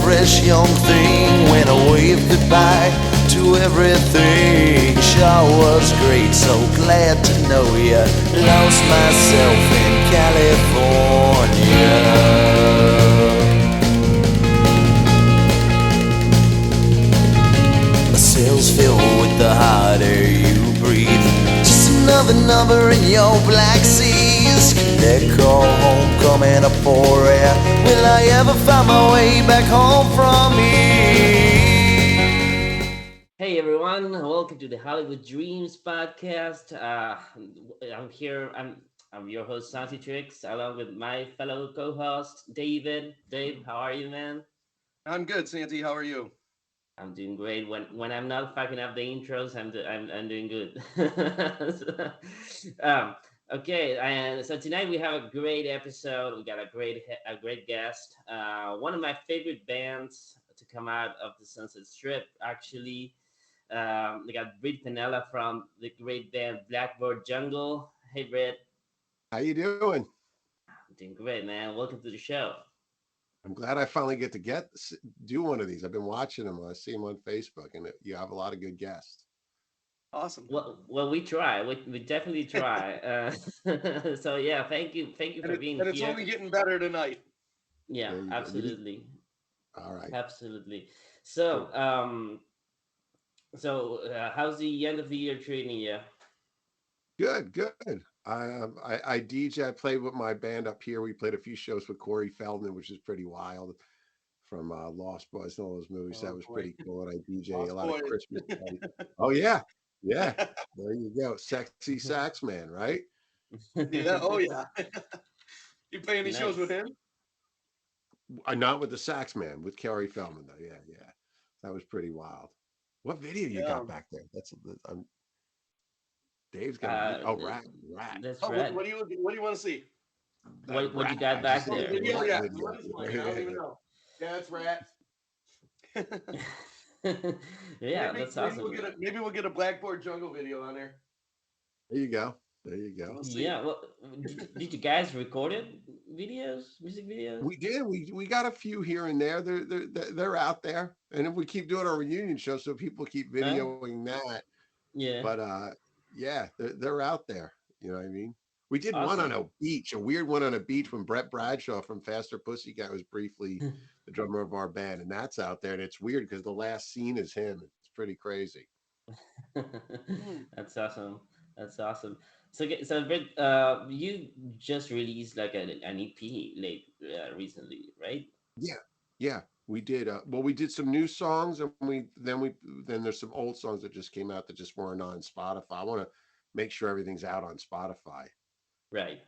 fresh young thing when I waved goodbye to everything. Sure was great, so glad to know ya. Lost myself in California. My cells fill with the hot air you breathe. Just another number in your black seas. Can they call home coming up for air? Will I ever find my way back home from here? Hey everyone, welcome to the Hollywood Dreams podcast. I'm here. I'm your host Santi Tricks, along with my fellow co-host David. Dave, how are you, man? I'm good, Santi. How are you? I'm doing great. When I'm not fucking up the intros, I'm doing good. um, okay, and so tonight we have a great episode. We got a great guest. One of my favorite bands to come out of the Sunset Strip, actually. We got Britt Pennella from the great band Blackboard Jungle. Hey, Britt. How you doing? I'm doing great, man. Welcome to the show. I'm glad I finally get to do one of these. I've been watching them. I see them on Facebook, and you have a lot of good guests. Awesome. Well, we try. We definitely try. So yeah, thank you And, for it, being and it's here. only getting better tonight. Yeah, There you go. absolutely, All right. absolutely. So, Cool. how's the end of the year treating you? Good, good. I DJ. I played with my band up here. We played a few shows with Corey Feldman, which is pretty wild, from Lost Boys and all those movies. That Oh was boy, pretty cool. And I DJ a Lost lot of Boys. Christmas parties. Oh yeah, yeah. There you go. Sexy sax man, right? Yeah. Oh yeah. You play any shows with Nice. him? Not with the sax man, with Corey Feldman though. Yeah, yeah. That was pretty wild. What video you Yeah. got back there? Dave's got a Uh, oh rat. that's Oh, what, right. what do you what do you want to see? That What you rat. got I just back Oh, see the a there? video. rat Yeah. video. What is playing? I don't even know. Yeah, it's rats. Yeah, maybe that's maybe we'll awesome. get a Blackboard Jungle video on there. There you go. There you go. We'll see. Yeah, well, did you guys record it? Videos, music videos? We did. We got a few here and there. They're out there, and if we keep doing our reunion show, so people keep Huh? videoing that. Yeah, But yeah, they're out there. You know what I mean? We did one on awesome. a beach, a weird one on a beach when Brett Bradshaw from Faster Pussycat was briefly the drummer of our band, and that's out there. And it's weird because the last scene is him. It's pretty crazy. Hmm. That's awesome. That's awesome. So Britt, you just released like an EP recently, right? Yeah, yeah, we did. Well, we did some new songs, and then there's some old songs that just came out that just weren't on Spotify. I want to make sure everything's out on Spotify. Right.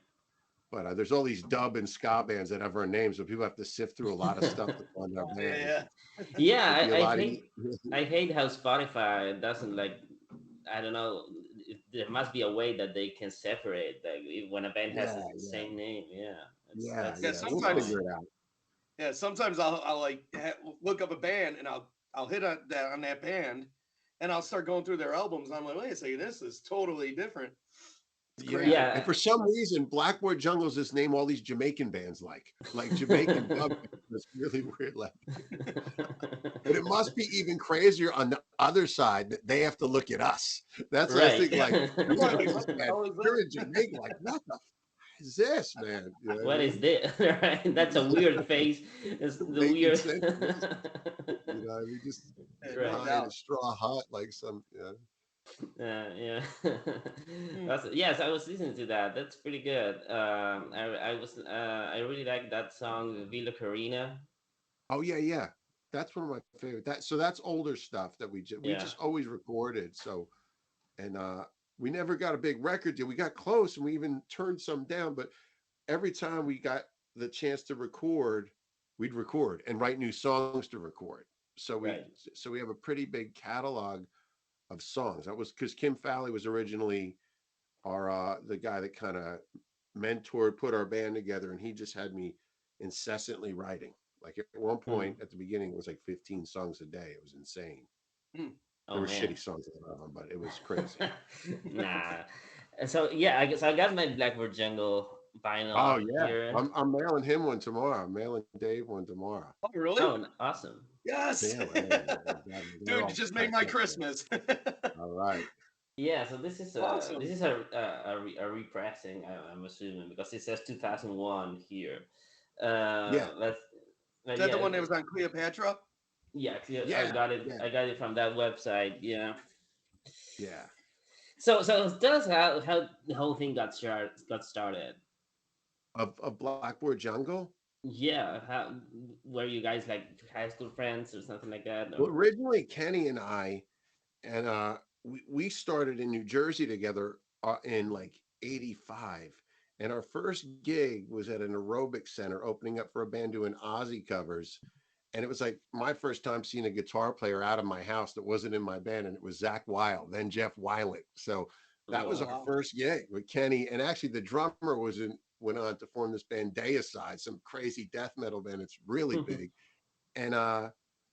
But there's all these dub and ska bands that have our names, so people have to sift through a lot of stuff to find our band. Yeah. Yeah, It'd be a I lot hate easier. I hate how Spotify doesn't like. I don't know. There must be a way that they can separate like when a band has Yeah, the yeah, same name. Yeah, that's yeah, that's Yeah. yeah. that's We'll Sometimes. figure annoying. it out. Yeah. Sometimes I'll like look up a band and I'll hit on that band and I'll start going through their albums. And I'm like, wait a second, this is totally different. It's Yeah, crazy. and Yeah, for some reason, Blackboard Jungle's this name all these Jamaican bands like Jamaican dub. It's really weird. Like, but it must be even crazier on the other side that they have to look at us. That's what I right. think. Like, you're Yeah, a like what Jamaican the band. hell is You're this? in Jamaica. Like, what the is this, man? You know what I What is mean? this? Right? That's a weird face. It's the Making weird. sense. You know, we just Yeah, getting no Right. high in a doubt. straw hut like some. You know. Yeah. Hmm. Yes, I was listening to that. That's pretty good. I really like that song Villa Carina. Oh yeah, yeah. That's one of my favorite. That's older stuff that we Yeah. just always recorded. So and we never got a big record deal. We got close and we even turned some down, but every time we got the chance to record, we'd record and write new songs to record. So we Right. so we have a pretty big catalog of songs. That was because Kim Fowley was originally our the guy that kind of mentored, put our band together, and he just had me incessantly writing. Like at one point Hmm. at the beginning, it was like 15 songs a day. It was insane. Hmm. There Oh were man. shitty songs on them, but it was crazy. Nah. So yeah, I guess I got my Blackboard Jungle vinyl Oh out yeah, here. I'm mailing him one tomorrow. I'm mailing Dave one tomorrow. Oh, really? Oh, awesome. Yes. Yeah, well, they're Dude, you all just made packed my up there. Christmas. All right. Yeah, so this is Awesome. a repressing, I'm assuming, because it says 2001 here. Yeah, Let's Is that the yeah, one that was on Cleopatra? yeah, yeah, yeah, I got it from that website. Yeah. yeah. So tell us how the whole thing got started. Of Blackboard Jungle. Yeah, how were you guys like high school friends or something like that? Well, Or originally Kenny and I, and we started in New Jersey together in like '85, and our first gig was at an aerobic center opening up for a band doing Ozzy covers. And it was like my first time seeing a guitar player out of my house that wasn't in my band, and it was Zach Wild, then Jeff Weiland. So that was Oh, Whoa. our wow. first gig with Kenny, and actually the drummer went on to form this band Deicide, some crazy death metal band. It's really big. And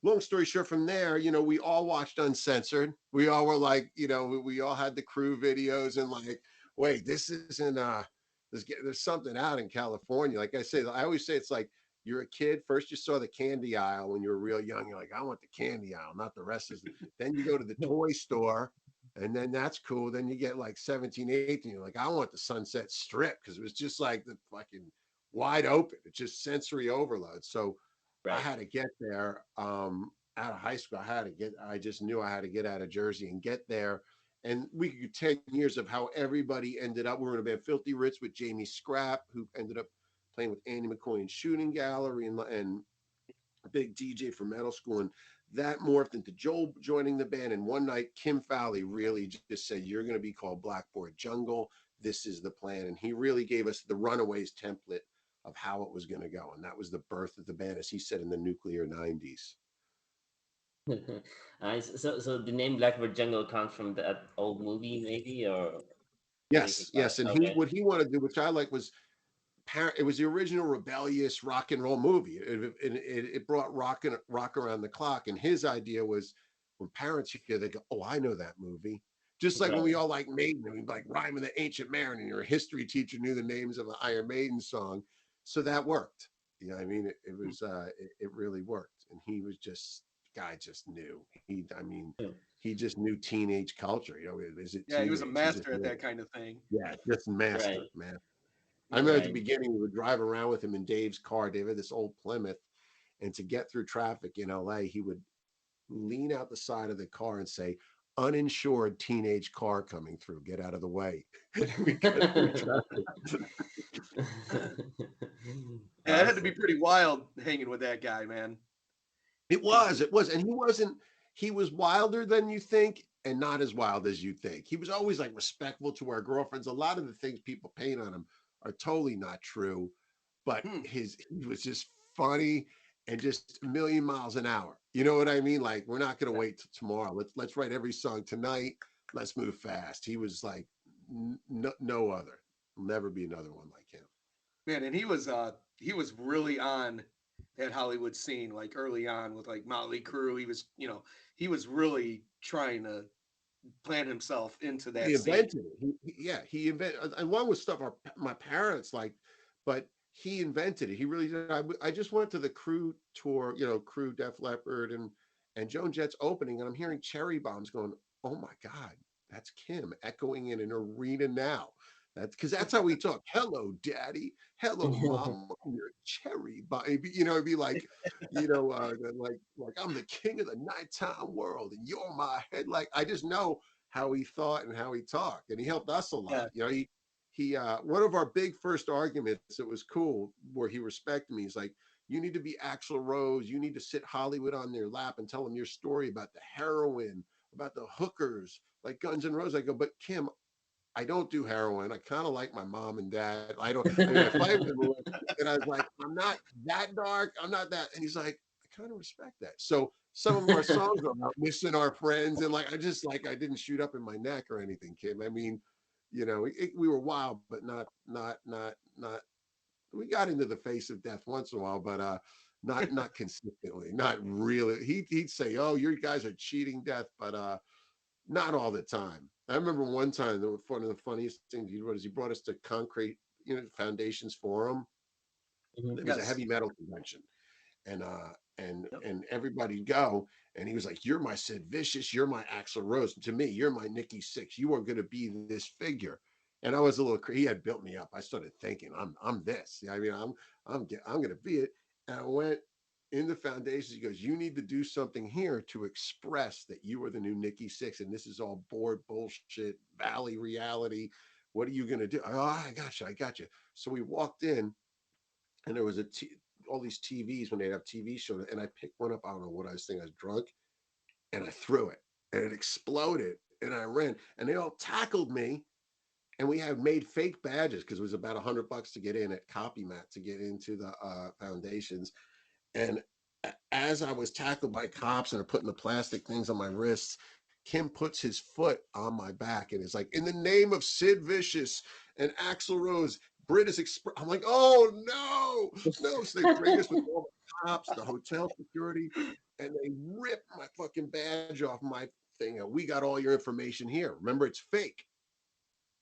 long story short, from there, we all watched Uncensored. We all were like, we all had the crew videos and like, wait, this isn't there's something out in California. Like I say, I always say it's like you're a kid. First you saw the candy aisle when you were real young. You're like, I want the candy aisle, not the rest of it. Then you go to the toy store. And then that's cool. Then you get like 17, 18. You're like, I want the Sunset Strip because it was just like the fucking wide open. It's just sensory overload. So I Right. had to get there out of high school. I just knew I had to get out of Jersey and get there. And we could get 10 years of how everybody ended up. We were in a band Filthy Rich with Jamie Scrapp, who ended up playing with Andy McCoy and Shooting Gallery and a big DJ for metal school. And that morphed into Joel joining the band. And one night, Kim Fowley really just said, "You're going to be called Blackboard Jungle. This is the plan." And he really gave us the Runaways template of how it was going to go. And that was the birth of the band, as he said, in the nuclear 90s. So the name Blackbird Jungle comes from that old movie, maybe, or anything Yes, like yes. And okay. what he wanted to do, which I like, was it was the original rebellious rock and roll movie. It brought rock around the clock. And his idea was when parents hear, they go, "Oh, I know that movie." Just like when we Right. all like Maiden, and we like Rhyme of the Ancient Mariner, and your history teacher knew the names of the Iron Maiden song. So that worked. I mean, it really worked. And he was just, guy just knew. Yeah. He just knew teenage culture. Is it Yeah, he was a teenage? He just master at knew that it. kind of thing. Yeah, just master, Right. man. I remember at the Right. beginning, we would drive around with him in Dave's car. Dave had this old Plymouth, and to get through traffic in LA, he would lean out the side of the car and say, "Uninsured teenage car coming through. Get out of the way." We got through traffic. Yeah, it had to be Awesome. pretty wild hanging with that guy, man. It was, and he was wilder than you think, and not as wild as you think. He was always like respectful to our girlfriends. A lot of the things people paint on him are totally not true, but Hmm. he was just funny and just a million miles an hour. You know what I mean? Like, we're not going to wait till tomorrow. Let's write every song tonight. Let's move fast. He was like no other. There'll never be another one like him. Man, and he was really on that Hollywood scene like early on with like Motley Crue. He was really trying to plant himself into He that scene. invented it. Yeah, he invented along with stuff my parents like, but he invented it. He really did. I just went to the Crew tour, Crew, Def Leppard, and Joan Jett's opening, and I'm hearing cherry bombs going. Oh my God, that's Kim echoing in an arena now. That's because that's how we talk. Hello, Daddy. Hello, Mama. I'm your cherry bomb. It'd be like, like I'm the king of the nighttime world, and you're my head. Like I just know how he thought and how he talked, and he helped us a lot. Yeah, He one of our big first arguments that was cool, where he respected me. He's like, "You need to be Axl Rose. You need to sit Hollywood on their lap and tell them your story about the heroin, about the hookers, like Guns N' Roses." I go, "But Kim, I don't do heroin. I kind of like my mom and dad. I don't. I mean, I fight with them." And I was like, "I'm not that dark. I'm not that." And he's like, "I kind of respect that." So some of our songs are about missing our friends, and like I didn't shoot up in my neck or anything, Kim. I mean, we were wild, but not. We got into the face of death once in a while, but not consistently, not really. He'd say, "Oh, you guys are cheating death," but not all the time. I remember one time, one of the funniest things he wrote is he brought us to Concrete Foundations Forum. Mhm. There was a Yes. heavy metal convention, and Yep. everybody'd go, and he was like, "You're my Sid Vicious, you're my Axl Rose. To me, you're my Nikki Sixx. You are going to be this figure." And I was a little. He had built me up. I started thinking, I'm this. I mean, I'm going to be it. And I went in the foundations. He goes, "You need to do something here to express that you are the new Nikki Sixx, and this is all bored bullshit, valley reality. What are you going to do?" Oh, I got you. I got you. So we walked in, and there was all these TVs when they'd have TV shows, and I picked one up. I don't know what I was thinking. I was drunk, and I threw it, and it exploded, and I ran, and they all tackled me, and we had made fake badges because it was about $100 to get in at CopyMat to get into the foundations. And as I was tackled by cops and are putting the plastic things on my wrists, Kim puts his foot on my back and is like, "In the name of Sid Vicious and Axl Rose, Britt is express." I'm like, "Oh no!" So they bring us with all the cops, the hotel security, and they rip my fucking badge off my thing. And "We got all your information here. Remember, it's fake."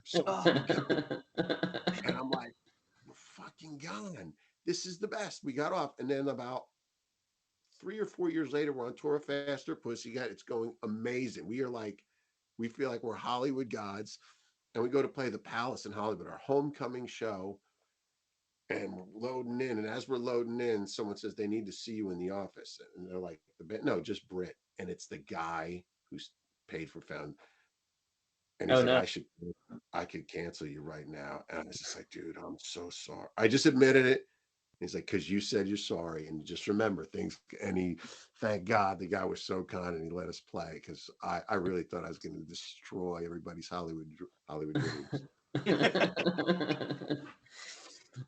So Oh, and I'm like, "We're fucking gone. This is the best." We got off, and then about 3 or 4 years later, we're on tour of Faster Pussycat. It's going amazing. We feel like we're Hollywood gods, and we go to play the Palace in Hollywood, our homecoming show, and we're loading in. And as we're loading in, someone says they need to see you in the office, and they're like, "No, just Britt." And it's the guy who's paid for Found, and Oh he's like, no. I could cancel you right now." And I was just like, "Dude, I'm so sorry." I just admitted it. He's like, "Because you said you're sorry, and just remember things." And thank God, the guy was so kind, and he let us play, because I really thought I was going to destroy everybody's Hollywood dreams.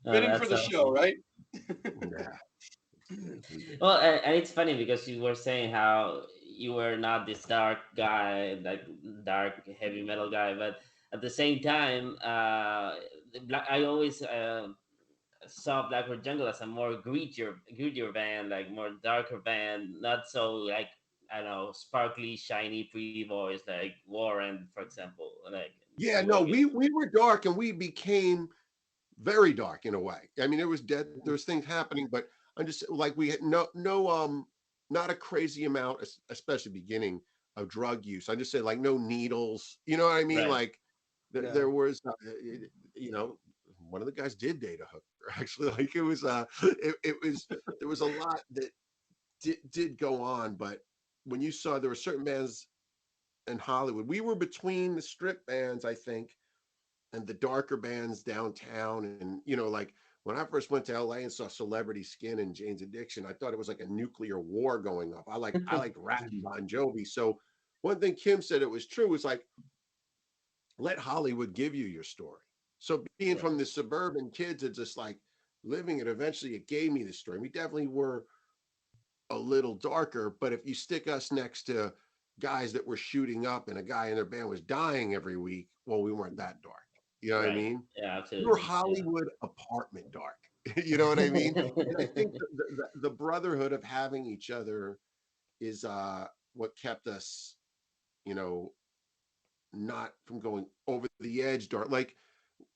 Oh, fitting for that's the show, awesome. right? Yeah, we did. Well, and it's funny because you were saying how you were not this dark guy, like dark heavy metal guy, but at the same time, I always saw Blackboard Jungle as a more grittier band, like more darker band, not so like, I don't know, sparkly, shiny, pretty voice like Warren, for example. Like Yeah, you were, no, we were dark, and we became very dark in a way. I mean, there was things happening, but I'm just like, we had not a crazy amount, especially beginning, of drug use. I just say, like, no needles. You know what I mean? right. Like Yeah. there was, you know, one of the guys did date a hooker. Actually, like, it was, there was a lot that did go on, but when you saw, there were certain bands in Hollywood, we were between the strip bands, I think, and the darker bands downtown. And like, when I first went to LA and saw Celebrity Skin and Jane's Addiction, I thought it was like a nuclear war going up. I like Rat and Bon Jovi. So one thing Kim said, it was true, was like, let Hollywood give you your story. So being Right. from the suburban kids, it's just like living it. Eventually, it gave me the story. We definitely were a little darker, but if you stick us next to guys that were shooting up and a guy in their band was dying every week, well, we weren't that dark. You know what I Right. mean? Yeah, We were absolutely. Yeah. Hollywood apartment dark. You know what I mean? And I think the brotherhood of having each other is what kept us, you know, not from going over the edge dark. Like,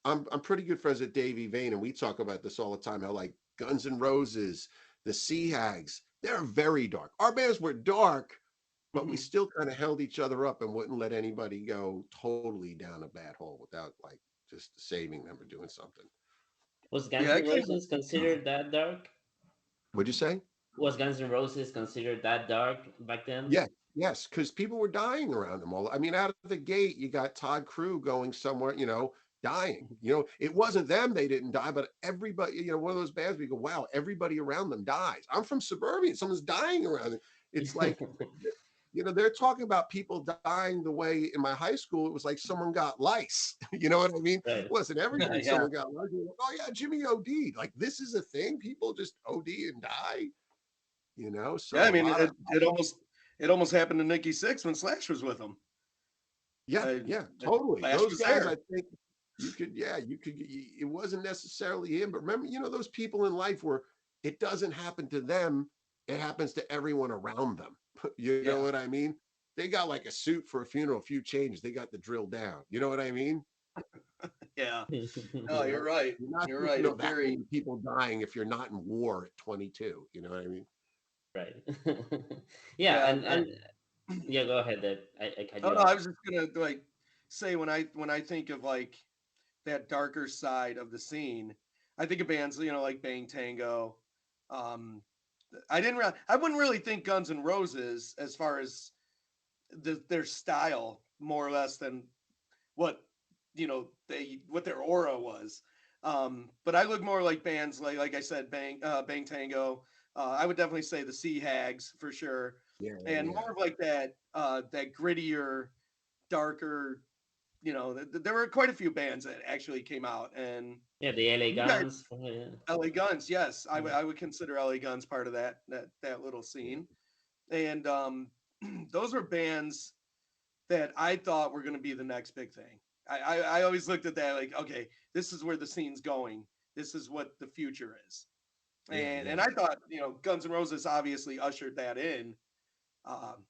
I'm pretty good friends with Davey Vane, and we talk about this all the time. How, like, Guns N' Roses, the Sea Hags, they're very dark. Our bands were dark, but we Mhm. still kind of held each other up and wouldn't let anybody go totally down a bad hole without, like, just saving them or doing something. Was Guns Yeah, I N' kind of. Roses considered that dark? What'd you say? Was Guns N' Roses considered that dark back then? Yeah, yes, because people were dying around them all. I mean, out of the gate, you got Todd Crew going somewhere, dying. It wasn't them, they didn't die, but everybody, one of those bands, we go, wow, everybody around them dies. I'm from suburbia, someone's dying around them. It's like, they're talking about people dying the way in my high school, it was like someone got lice. You know what I mean? Right. Listen, everybody, Yeah. someone got lice. Like, oh yeah, Jimmy OD. Like, this is a thing. People just OD and die. Yeah, So I a mean, lot of it almost happened to Nikki Sixx when Slash was with him. Yeah, I, yeah, totally. Slash Those was guys, there. I think it wasn't necessarily him, but remember, those people in life where it doesn't happen to them, it happens to everyone around them. You know Yeah, what I mean? They got like a suit for a funeral, a few changes, they got the drill down. You know what I mean? Yeah. No, You you're know, right. you're not You're right. thinking It's of that very many people dying if you're not in war at 22. You know what I mean? Right. Yeah, yeah. and yeah, go ahead. That I cut Oh you no, I off. was just gonna like say when I think of like that darker side of the scene, I think of bands, like Bang Tango. Um, I wouldn't really think Guns N' Roses as far as their style more or less than what what their aura was. But I look more like bands like I said, Bang Tango. I would definitely say the Sea Hags for sure, Yeah, and yeah, more of like that grittier, darker. There were quite a few bands that actually came out, and Yeah, the LA you guys, Guns. Yeah. LA Guns, yes, I would Yeah. I would consider LA Guns part of that little yeah. scene, and those were bands that I thought were going to be the next big thing. I always looked at that like, okay, this is where the scene's going. This is what the future is. Yeah, And yeah. I thought, Guns N' Roses obviously ushered that in. Um,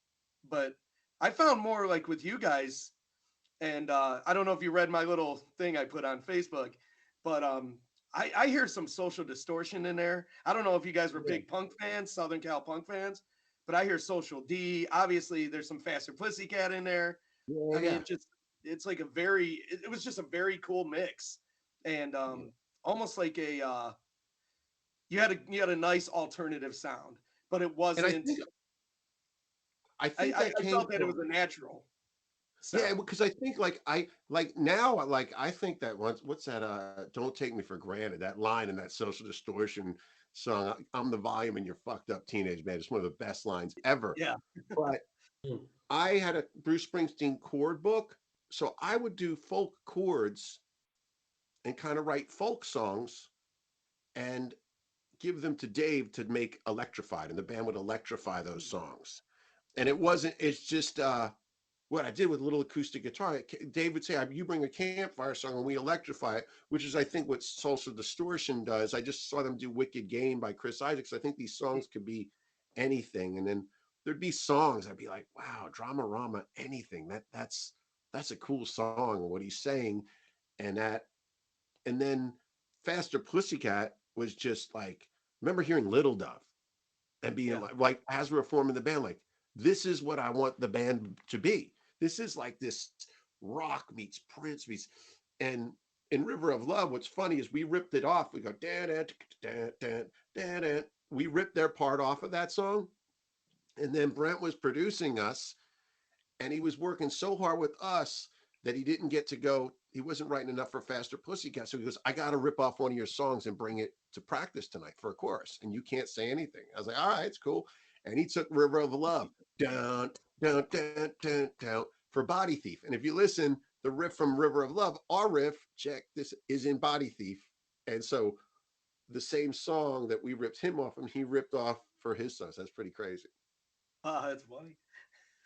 but I found more like with you guys, and I don't know if you read my little thing I put on Facebook, but I hear some social distortion in there. I don't know if you guys were Yeah, big punk fans, Southern Cal punk fans, but I hear Social D. Obviously, there's some Faster Pussycat in there. yeah, I mean, yeah. it's like it was just a very cool mix, and Yeah. almost like you had a nice alternative sound, but it And wasn't. I I think I, that I came felt that it from was a natural yeah, sound. because I think like I like now like I think that once what's that don't take me for granted that line in that social distortion song I'm the volume and you're fucked up teenage man. It's one of the best lines ever. Yeah, But Mm. I had a Bruce Springsteen chord book, so I would do folk chords and kind of write folk songs and give them to Dave to make electrified, and the band would electrify those songs. And it wasn't. It's just what I did with a little acoustic guitar. Dave would say, "You bring a campfire song and we electrify it," which is, I think, what Social Distortion does. I just saw them do "Wicked Game" by Chris Isaacs. I think these songs could be anything, and then there'd be songs I'd be like, "Wow, Drama Rama, anything. That's a cool song." What he's saying, and that, and then Faster Pussycat was just like, remember hearing Little Dove and being yeah. like as we're forming the band, like this is what I want the band to be. This is like this rock meets Prince meets, and in River of Love, what's funny is we ripped it off. We go da da da da da da. We ripped their part off of that song, and then Brent was producing us, and he was working so hard with us that he didn't get to go. He wasn't writing enough for Faster Pussycat. So he goes, I got to rip off one of your songs and bring it to practice tonight for a chorus. And you can't say anything. I was like, all right, it's cool. And he took River of Love down, down, down, down, down for Body Thief. And if you listen, the riff from River of Love, our riff, check this, is in Body Thief. And so the same song that we ripped him off and he ripped off for his songs. That's pretty crazy. That's funny.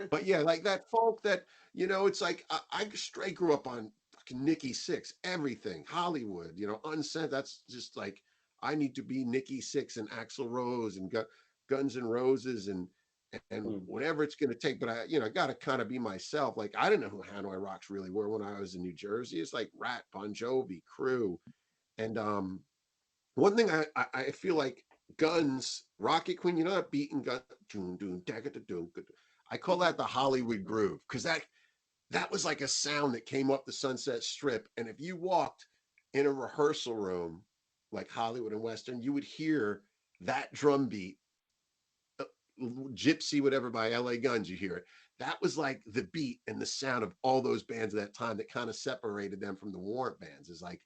But yeah, like that folk that, it's like I straight grew up on fucking Nikki Six, everything, Hollywood, Unsent. That's just like I need to be Nikki Six and Axl Rose and Guns N' Roses and Mm. whatever it's gonna take. But I gotta kind of be myself. Like I didn't know who Hanoi Rocks really were when I was in New Jersey. It's like Rat, Bon Jovi, Crew. And one thing I feel like Guns, Rocket Queen, that beat and gun, doom, doom, dagga, doom, I call that the Hollywood groove because that was like a sound that came up the Sunset Strip. And if you walked in a rehearsal room like Hollywood and Western, you would hear that drum beat, uh, Gypsy, whatever by LA Guns, you hear it. That was like the beat and the sound of all those bands at that time that kind of separated them from the Warrant bands. Is like,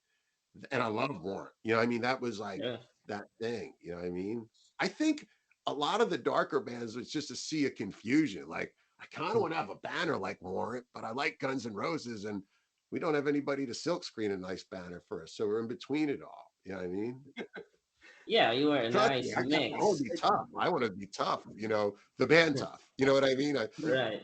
and I love Warrant. I mean, that was like Yeah. that thing. You know what I mean? I think a lot of the darker bands was just a sea of confusion. Like, I kind of want to have a banner like Warrant, but I like Guns N' Roses, and we don't have anybody to silk screen a nice banner for us. So we're in between it all. You know what I mean? Yeah, you were a Trust me, nice I want to mix. be tough. I want to be tough. The band tough. You know what I mean? Right.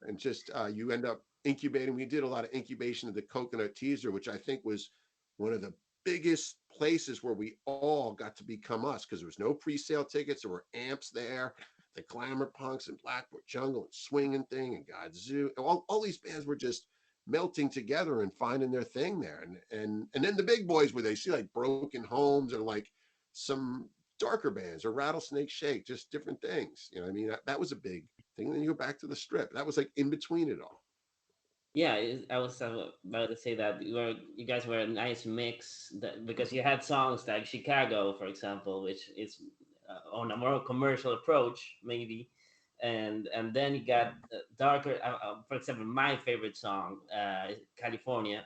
And just you end up incubating. We did a lot of incubation of the Coconut Teaser, which I think was one of the biggest places where we all got to become us because there was no pre-sale tickets. There were amps there, the Glamour Punks and Blackboard Jungle and Swinging Thing and Godzoo. All these bands were just melting together and finding their thing there. And then the big boys where they see like Broken Homes or like some darker bands or Rattlesnake Shake, just different things. You know what I mean? That was a big thing. And then you go back to the Strip. That was like in between it all. Yeah, I was about to say that you guys were a nice mix because you had songs like Chicago, for example, which is on a more commercial approach, maybe, and then you got darker. For example, my favorite song, California,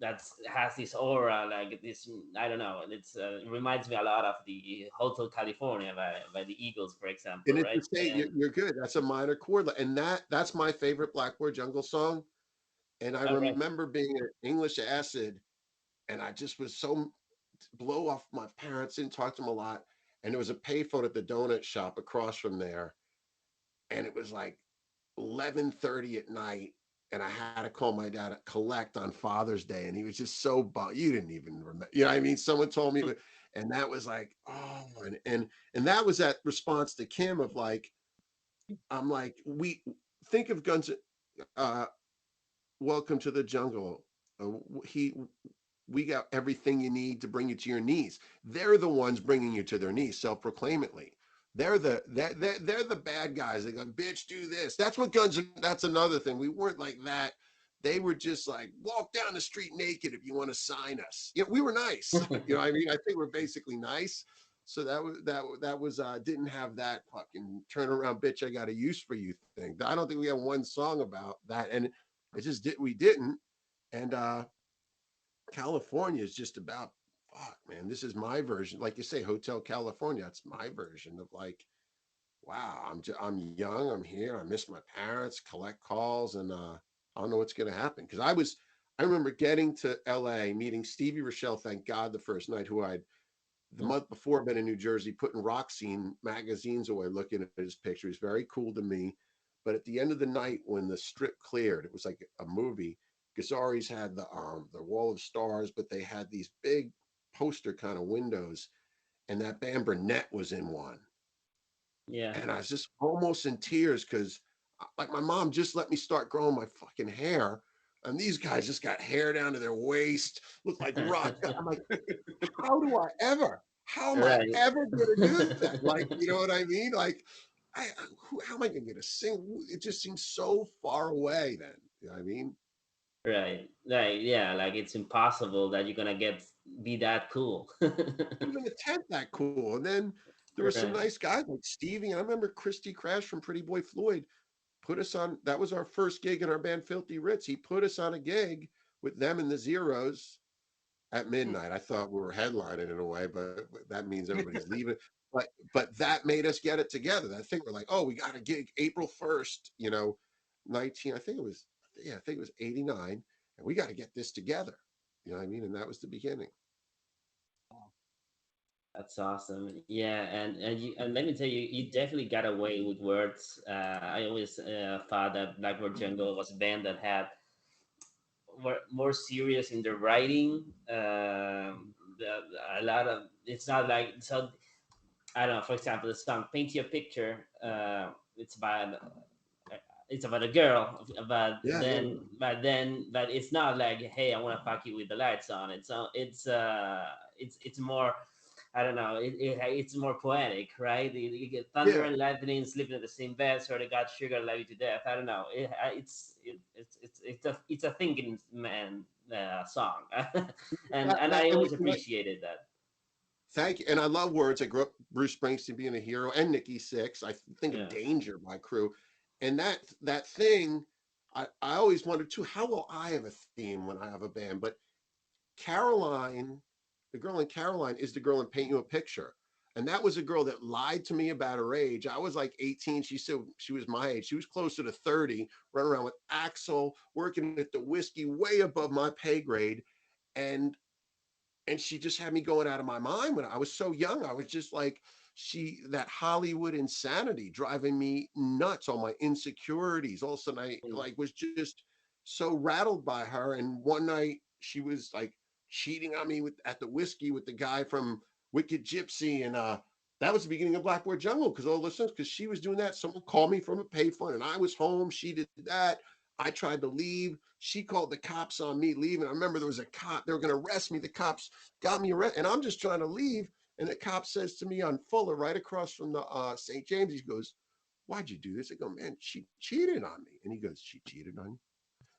that has this aura, like this. I don't know. It reminds me a lot of the Hotel California by the Eagles, for example, And it's right? the same. And You're good. That's a minor chord, and that's my favorite Blackboard Jungle song. And I all right. remember being an English acid, and I just was so blow off my parents. Didn't talk to them a lot, and there was a payphone at the donut shop across from there, and it was like 11:30 at night, and I had to call my dad to collect on Father's Day, and he was just so bummed. You didn't even remember, you know what I mean? Someone told me, and that was like, oh, and that was that response to Kim of like, I'm like, we think of Guns, uh, Welcome to the Jungle. He, we got everything you need to bring you to your knees. They're the ones bringing you to their knees, self-proclaimedly. They're the bad guys. They go, bitch, do this. That's what Guns. That's another thing. We weren't like that. They were just like, walk down the street naked if you want to sign us. You know, we were nice. You know, what I mean, I think we're basically nice. So that was didn't have that fucking turn around, bitch, I got a use for you thing. I don't think we have one song about that, and it just did. We didn't, and California is just about fuck, man. This is my version, like you say, Hotel California. That's my version of like, wow, I'm young, I'm here, I miss my parents, collect calls, and I don't know what's gonna happen because I remember getting to L.A. meeting Stevie Rochelle. Thank God, the first night, who I'd the month before been in New Jersey, putting rock scene magazines away, looking at his picture. He's very cool to me. But at the end of the night, when the strip cleared, it was like a movie. Gazzari's had the wall of stars, but they had these big poster kind of windows, and that band Burnett was in one. Yeah. And I was just almost in tears because, like, my mom just let me start growing my fucking hair, and these guys just got hair down to their waist, look like rock. I'm like, how am I Right. ever going to do that? Like, you know what I mean? Like, how am I going to get a sing? It just seems so far away then. You know what I mean? Right. Right. Yeah. Like it's impossible that you're gonna be that cool. Even a tent that cool. And then there were some Right. nice guys like Stevie. I remember Christy Crash from Pretty Boy Floyd put us on. That was our first gig in our band, Filthy Ritz. He put us on a gig with them and the Zeros at midnight. I thought we were headlining in a way, but that means everybody's leaving. But that made us get it together. That thing we're like, oh, we got a gig April 1st, 19, I think it was, yeah, I think it was 89, and we got to get this together. You know what I mean? And that was the beginning. That's awesome. Yeah, and let me tell you, you definitely got away with words. I always thought that Blackboard Jungle was a band that had were more serious in their writing. A lot of it's not like so. I don't know. For example, the song "Paint Your Picture." It's about a girl, Yeah, yeah, yeah. but it's not like, hey, I want to fuck you with the lights on. It's more, I don't know, it's more poetic, right? You get thunder Yeah. and lightning sleeping in the same bed, so they got sugar love you to death. I don't know. It's a thinking man song, and I always appreciated that. Thank you. And I love words. I grew up Bruce Springsteen being a hero and Nikki Sixx. I think of Yeah. Danger, my crew. And that thing, I always wondered too, how will I have a theme when I have a band? But Caroline, the girl in Caroline is the girl in Paint You a Picture. And that was a girl that lied to me about her age. I was like 18. She said she was my age. She was closer to 30, running around with Axel, working at the whiskey way above my pay grade. And she just had me going out of my mind when I was so young. I was just like, that Hollywood insanity driving me nuts, all my insecurities. All of a sudden I Mm. like was just so rattled by her. And one night she was like cheating on me at the whiskey with the guy from Wicked Gypsy. And that was the beginning of Blackboard Jungle, because all the listeners, because she was doing that. Someone called me from a payphone and I was home. She did that. I tried to leave. She called the cops on me leaving. I remember there was a cop. They were going to arrest me. The cops got me arrested, and I'm just trying to leave. And the cop says to me on Fuller, right across from the St. James, he goes, "Why'd you do this?" I go, "Man, she cheated on me." And he goes, "She cheated on you?"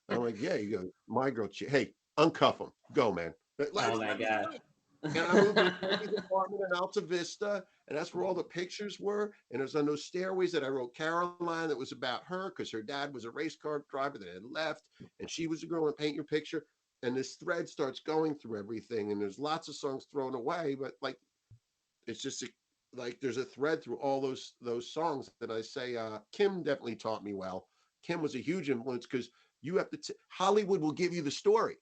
And I'm like, "Yeah." He goes, "My girl cheated. Hey, uncuff him. Go, man. Oh my Let me god. go." And I moved to a big apartment in Alta Vista, and that's where all the pictures were. And it was on those stairways that I wrote Caroline that was about her because her dad was a race car driver that had left, and she was a girl in Paint Your Picture. And this thread starts going through everything, and there's lots of songs thrown away, but like it's just like there's a thread through all those songs that I say. Kim definitely taught me well. Kim was a huge influence because you have to. Hollywood will give you the story.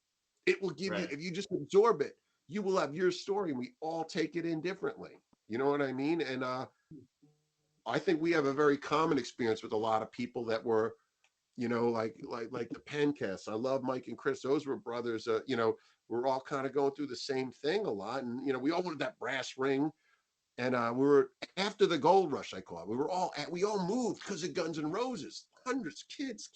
It will give you Right. if you just absorb it. You will have your story, and we all take it in differently. You know what I mean? And I think we have a very common experience with a lot of people that were, like the Pencasts. I love Mike and Chris. Those were brothers. We're all kind of going through the same thing a lot, and we all wanted that brass ring. And we were after the gold rush, I call it. We all moved because of Guns N' Roses. Hundreds, kids,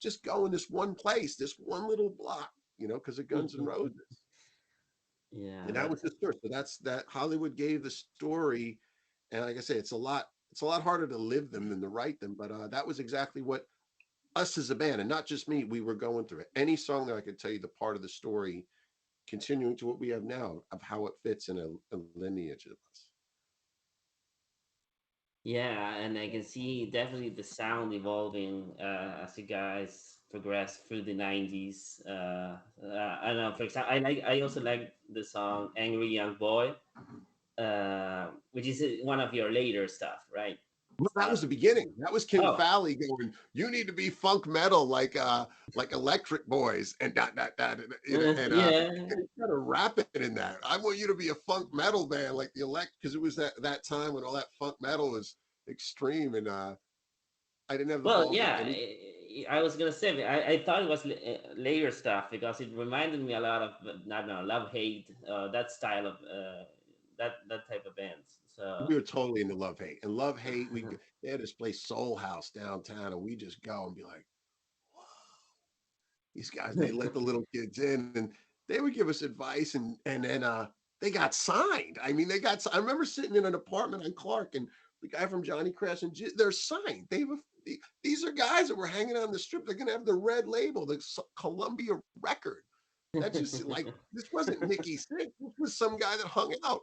just going this one place, this one little block, because of Guns N' Roses. Yeah, And that was that's the story. So that's that Hollywood gave the story. And like I say, it's a lot harder to live them than to write them. But that was exactly what us as a band, and not just me, we were going through it. Any song that I could tell you the part of the story, continuing to what we have now of how it fits in a lineage of us. yeah, and I can see definitely the sound evolving as you guys progress through the '90s. I don't know. For example, I also like the song "Angry Young Boy," which is one of your later stuff, right? Well, that was Stuff. the beginning. That was Kim Oh, Fowley going, "You need to be funk metal like Electric Boys," and that, yeah. and he started rapping in that. I want you to be a funk metal band like the because it was that time when all that funk metal was extreme, and I didn't have the Well, balls to yeah. any. I was gonna say I thought it was later stuff because it reminded me a lot of I don't know Love Hate that style of that type of bands. So. We were totally into Love Hate, and Love Hate. They had this place Soul House downtown, and we just go and be like, these guys, they let the little kids in and they would give us advice and then they got signed. I mean, I remember sitting in an apartment on Clark and the guy from Johnny Crash and they're signed. These are guys that were hanging on the strip. They're going to have the red label, the Columbia record. That's just like, this wasn't Nikki Sixx. This was some guy that hung out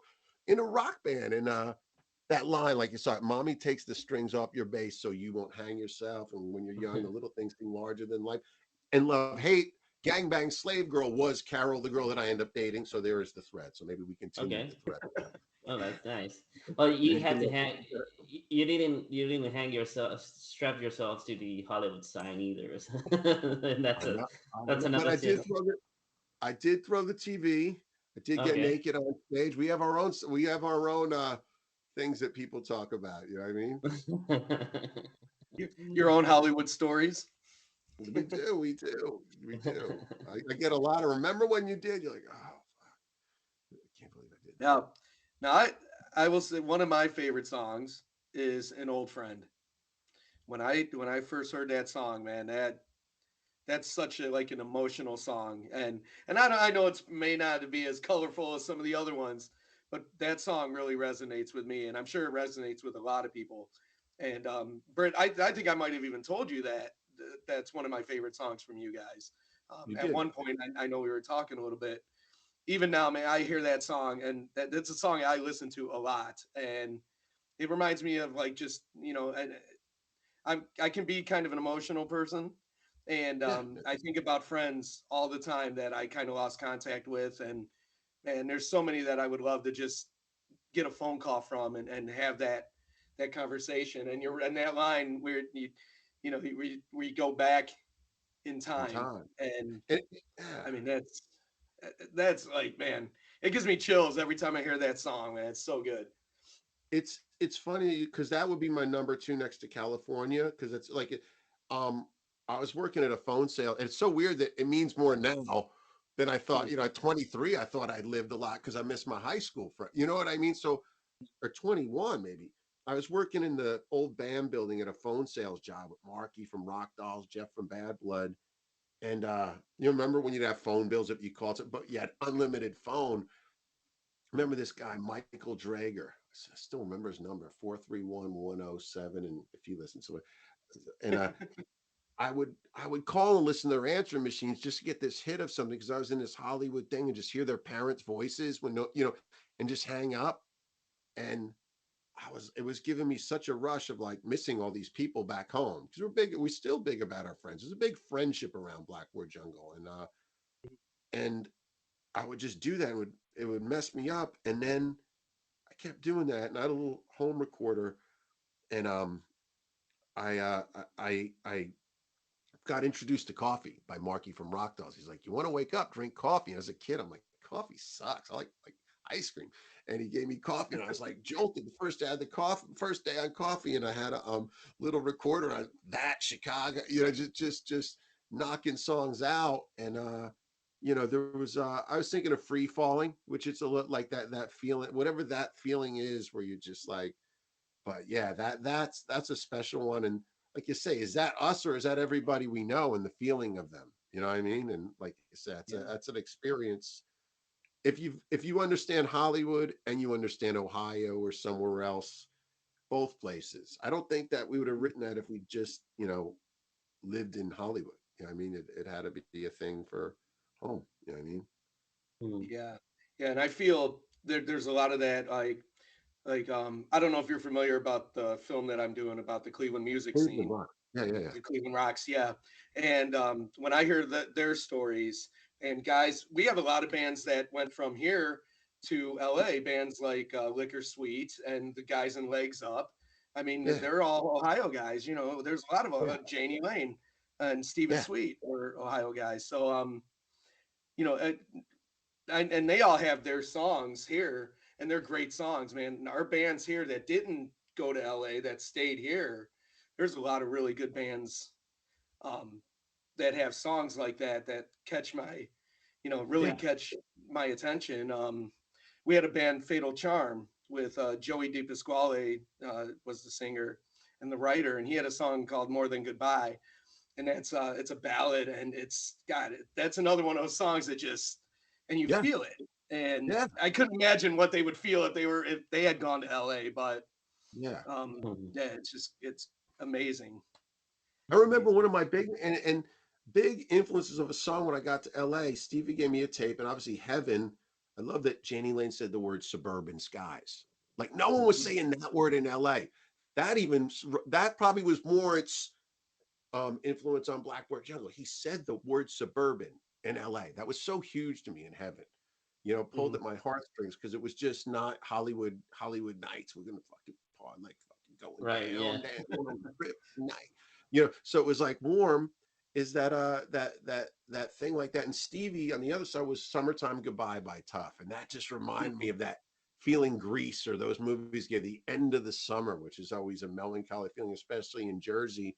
in a rock band. And that line, like you saw it, mommy takes the strings off your bass so you won't hang yourself. And when you're young, the little things seem larger than life. And Love Hate, Gangbang Slave Girl was Carol, the girl that I end up dating. So there is the thread. So maybe we continue Okay. the thread. Oh, that's nice. Well, you And you had can to look. hang. You didn't hang yourself, strap yourself to the Hollywood sign either. And I know, that's but another skill. I did throw the TV. I did get Okay. naked on stage. We have our own things that people talk about. You know what I mean? Your own Hollywood stories. We do. I get a lot of remember when you did. You're like, oh, fuck. I can't believe I did that. Now, now I will say one of my favorite songs is "An Old Friend." When I first heard that song, man, that's such a like an emotional song, and I know it's may not be as colorful as some of the other ones, but that song really resonates with me, and I'm sure it resonates with a lot of people. And Britt, I think I might have even told you that that's one of my favorite songs from you guys. You At did. one point, I know we were talking a little bit. Even now, man, I hear that song, and that's a song I listen to a lot, and it reminds me of like just and I can be kind of an emotional person, and Yeah. I think about friends all the time that I kind of lost contact with, and there's so many that I would love to just get a phone call from and have that conversation. And you're in that line where we go back in In time, time. and And, yeah. I mean that's like, man, it gives me chills every time I hear that song, man. It's so good. It's funny because that would be my number two next to California because it's like um I was working at a phone sale and it's so weird that it means more now than I thought. At 23 I thought I'd lived a lot because I missed my high school friend. You know what I mean? So or 21 maybe. I was working in the old band building at a phone sales job with Marky from Rock Dolls, Jeff from Bad Blood. And you remember when you'd have phone bills if you called it, but you had unlimited phone. Remember this guy, Michael Drager. I still remember his number, 431-107. And if you listen to it, and I would call and listen to their answering machines just to get this hit of something because I was in this Hollywood thing and just hear their parents' voices when no, and just hang up. And it was giving me such a rush of like missing all these people back home because we're still big about our friends. There's a big friendship around Blackboard Jungle, and I would just do that. It would mess me up, and then I kept doing that, and I had a little home recorder, and I got introduced to coffee by Marky from Rock Dolls. He's like, "You want to wake up, drink coffee?" And as a kid, I'm like, "Coffee sucks. I like ice cream." And he gave me coffee, and I was like jolted. The first day I had the coffee, first day on coffee, and I had a little recorder on that Chicago, just knocking songs out. And there was I was thinking of Free Falling, which it's a lot like that feeling, whatever that feeling is, where you're just like, but yeah, that's a special one. And like you say, is that us or is that everybody we know and the feeling of them? You know what I mean? And like you said, that's an experience. If you understand Hollywood and you understand Ohio or somewhere else, both places, I don't think that we would have written that if we just lived in Hollywood. You know what I mean? It had to be a thing for home. You know what I mean? Hmm. Yeah, yeah, and I feel there's a lot of that. I don't know if you're familiar about the film that I'm doing about the Cleveland music Cleveland scene, Rock. Yeah, yeah, yeah. the Cleveland Rocks. Yeah, and when I hear their stories, and guys, we have a lot of bands that went from here to LA, bands like Liquor Sweet and the guys in Legs Up. I mean, Yeah, they're all Ohio guys. There's a lot of yeah, Janie Lane and Stephen yeah, Sweet are Ohio guys. So you know, uh, and they all have their songs here, and they're great songs, man. And our bands here that didn't go to LA, that stayed here, there's a lot of really good bands um, that have songs like that catch really yeah. catch my attention. We had a band, Fatal Charm, with Joey DePasquale was the singer and the writer, and he had a song called More Than Goodbye, and it's a ballad, and it's got it. That's another one of those songs that just and you Yeah, feel it. And yeah, I couldn't imagine what they would feel if they had gone to LA, but yeah. Mhm. yeah, it's amazing. I It's remember amazing. one of my big big influences of a song when I got to LA. Stevie gave me a tape, and obviously Heaven. I love that Janie Lane said the word suburban skies. Like no one was Mhm. saying that word in LA. That probably was more its influence on Blackboard Jungle. He said the word suburban in LA. That was so huge to me in Heaven. Pulled Mhm. at my heartstrings because it was just not Hollywood nights. We're gonna fucking party like fucking going Right. Yeah. down on the trip night. So it was like Warm is that thing like that. And Stevie on the other side was Summertime Goodbye by Tough. And that just reminded me Mhm. of that feeling Grease or those movies give the end of the summer, which is always a melancholy feeling, especially in Jersey,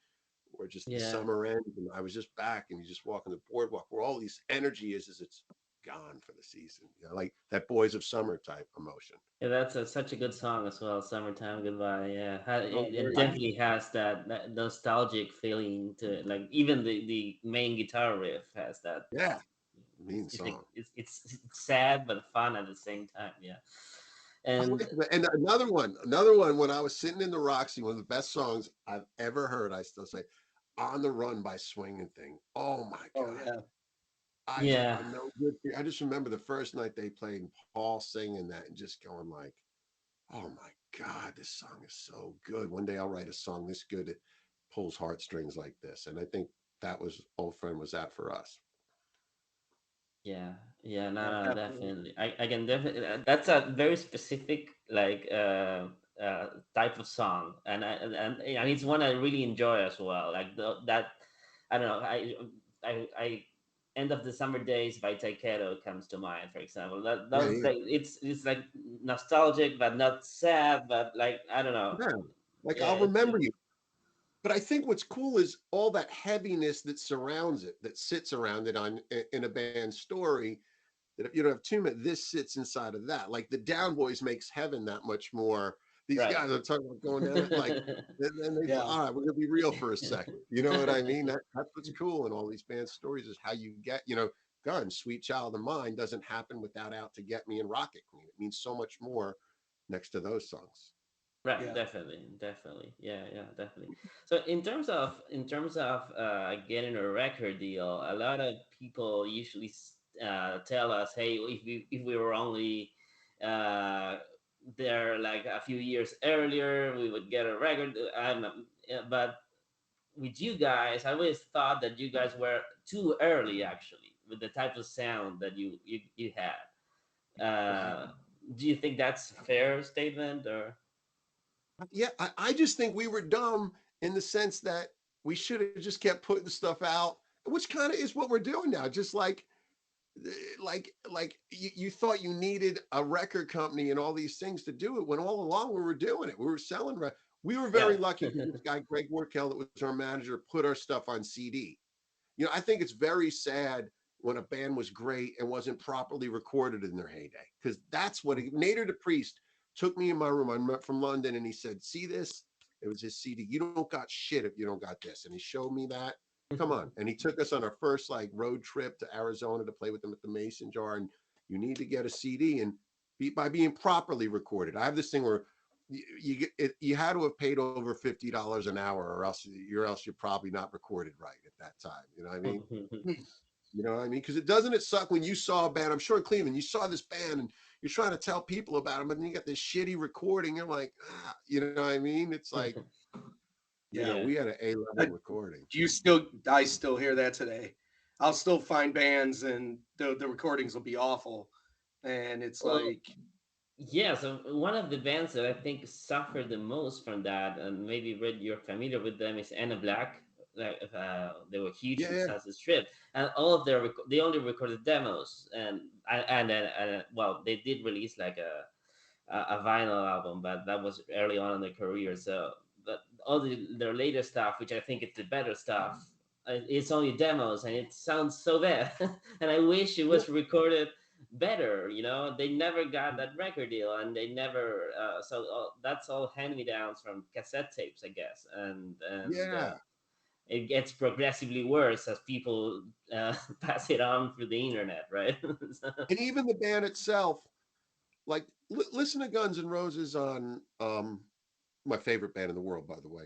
where just the Yeah. summer ends and I was just back and you just walk on the boardwalk where all these energy is it's gone for the season. Like that Boys of Summer type emotion. Yeah, that's such a good song as well. "Summertime Goodbye." Yeah, Oh, it very I, good. definitely has that nostalgic feeling to it. Like even the main guitar riff has that. yeah, It's mean it's like song. it's sad but fun at the same time. Yeah, I and like that. And another one when I was sitting in the Roxy, one of the best songs I've ever heard, I still say, On the Run by Swinging Thing. Oh my Oh God. yeah. I just yeah, have no good. I just remember the first night they played Paul singing that and just going like, oh my God, this song is so good. One day I'll write a song this good. It pulls heartstrings like this. And I think that was Old Friend was that for us. yeah, yeah. Yeah, No, no, definitely. definitely. I can definitely. That's a very specific like type of song, and it's one I really enjoy as well. Like that, I don't know. I End of the Summer Days by Taiketo comes to mind, for example. Yeah, That yeah. like it's like nostalgic but not sad, but like I don't know. Yeah. Like Yeah, I'll remember you. But I think what's cool is all that heaviness that surrounds it, that sits around it in a band's story. That if you don't have tune, this sits inside of that. Like the Down Boys makes Heaven that much more. These Right. guys are talking about going down it like, then they Yeah. all right, we're gonna be real for a second. You know what I mean? That's what's cool in all these band stories is how you get, Guns, Sweet Child of Mine doesn't happen without Out to Get Me and Rocket Queen. It means so much more next to those songs. Right, Yeah. definitely, definitely, yeah, definitely. So in terms of getting a record deal, a lot of people usually tell us, "Hey, if we were only uh, there like a few years earlier, we would get a record." But with you guys, I always thought that you guys were too early, actually, with the type of sound that you had. Right. Do you think that's a fair statement, or? Yeah, I just think we were dumb in the sense that we should have just kept putting stuff out, which kind of is what we're doing now. Just like you thought you needed a record company and all these things to do it when all along we were doing it. We were selling. We were Yeah. very lucky because this guy Greg Workel, that was our manager, put our stuff on CD. I think it's very sad when a band was great and wasn't properly recorded in their heyday, because that's what Nader the Priest took me in my room. I met from London and he said, "See this?" It was his CD. "You don't got shit if you don't got this." And he showed me that. Come on. And he took us on our first like road trip to Arizona to play with them at the Mason Jar. And you need to get a CD and by being properly recorded. I have this thing where you had to have paid over $50 an hour, or else you're probably not recorded right at that time. You know what I mean? You know what I mean? Because it suck when you saw a band? I'm sure in Cleveland, you saw this band and you're trying to tell people about them, but then you got this shitty recording. You're like, you know what I mean? It's like, Yeah. Yeah. we had an A-level I, recording. I still hear that today. I'll still find bands and the recordings will be awful. And it's Well, like, yeah. So one of the bands that I think suffered the most from that, and maybe Red, you're familiar with them, is Anna Black. Like they were huge with Yeah, Sunset Strip, and all of they only recorded demos, well, they did release like a vinyl album, but that was early on in their career. So, but their later stuff, which I think is the better stuff, it's only demos, and it sounds so bad. And I wish it yeah, was recorded better. They never got that record deal, and they never. That's all hand me downs from cassette tapes, I guess, and yeah. it gets progressively worse as people pass it on through the internet, right? So, And even the band itself, like, listen to Guns N' Roses on my favorite band in the world, by the way.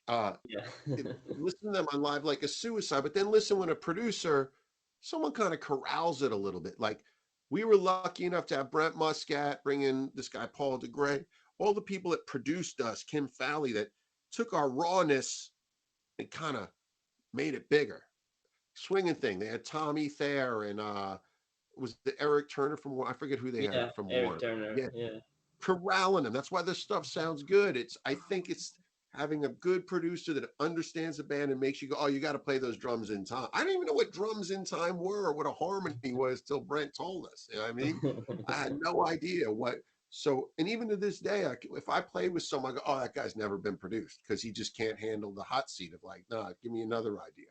Uh, yeah. Listen to them on Live Like a Suicide, but then listen when a producer, someone kind of corrals it a little bit. Like, we were lucky enough to have Brent Muscat bring in this guy Paul DeGray, all the people that produced us, Kim Fowley, that took our rawness and kind of made it bigger. Swinging thing. They had Tommy Thayer and was the Eric Turner from I forget who they had Yeah, from Eric Warner. Turner. Yeah, Yeah. corralling them. That's why this stuff sounds good. I think it's having a good producer that understands the band and makes you go, "Oh, you got to play those drums in time." I didn't even know what drums in time were or what a harmony was till Brent told us. You know what I mean? I had no idea what. So, and even to this day, if I play with someone, I go, "Oh, that guy's never been produced," because he just can't handle the hot seat of like, "Nah, give me another idea."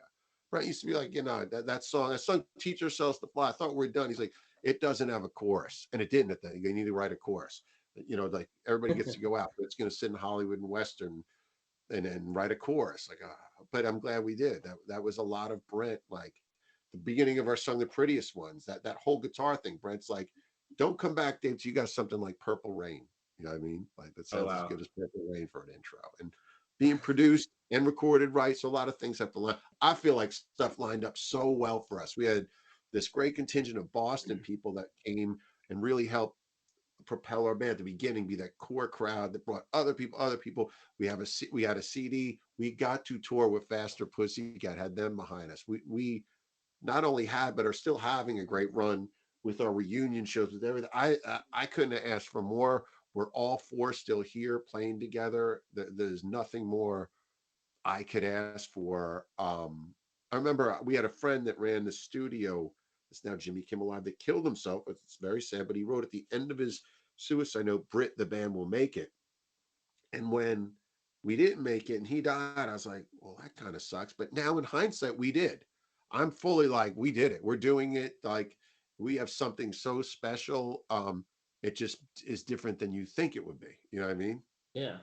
Brent used to be like, that song, Teach Ourselves to Fly. I thought we are done. He's like, "It doesn't have a chorus," and it didn't. At that, you need to write a chorus. Like everybody gets to go out, but it's going to sit in Hollywood and Western and then write a chorus. Like, but I'm glad we did. That was a lot of Brent. Like the beginning of our song, "The Prettiest Ones," that whole guitar thing. Brent's like, "Don't come back, Dave, till you got something like Purple Rain." You know what I mean? Like that Oh sounds as wow. good as Purple Rain for an intro. And being produced and recorded right, so a lot of things have to line. I feel like stuff lined up so well for us. We had this great contingent of Boston people that came and really helped propel our band at the beginning, be that core crowd that brought other people. We had a CD. We got to tour with Faster Pussycat, had them behind us. We not only had, but are still having a great run with our reunion shows with everything. I couldn't have asked for more. We're all four still here playing together. There's nothing more I could ask for. I remember we had a friend that ran the studio. It's now Jimmy Kimmel Live, that killed himself. It's very sad, but he wrote at the end of his suicide note, "Britt, the band will make it." And when we didn't make it and he died, I was like, well, that kind of sucks. But now in hindsight, we did. I'm fully like, we did it. We're doing it. Like, we have something so special. It just is different than you think it would be. You know what I mean? Yeah.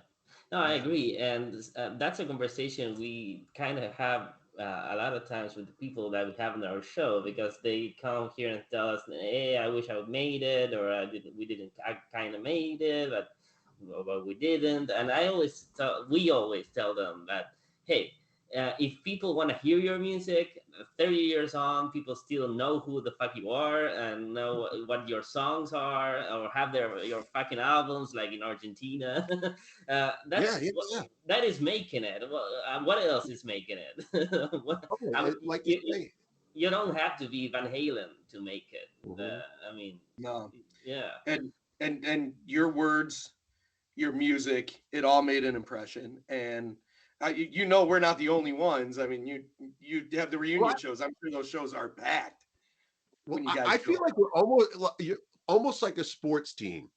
No, I Yeah. agree, and that's a conversation we kind of have a lot of times with the people that we have on our show because they come here and tell us, "Hey, I wish I would made it," or "I didn't, we didn't, I kind of made it, but we didn't." And we always tell them that, "Hey, if people want to hear your music, 30 years on, people still know who the fuck you are and know what your songs are, or have your fucking albums, like in Argentina." Yeah, That's yeah, what yeah. that is making it. What else is making it? Okay, I, like you you, say. you don't have to be Van Halen to make it. Mhm. I mean, No. yeah, And your words, your music, it all made an impression. And you know, we're not the only ones. I mean, you have the Well, reunion shows. I'm sure those shows are packed well, when you I guys feel go like out. you're almost like a sports team,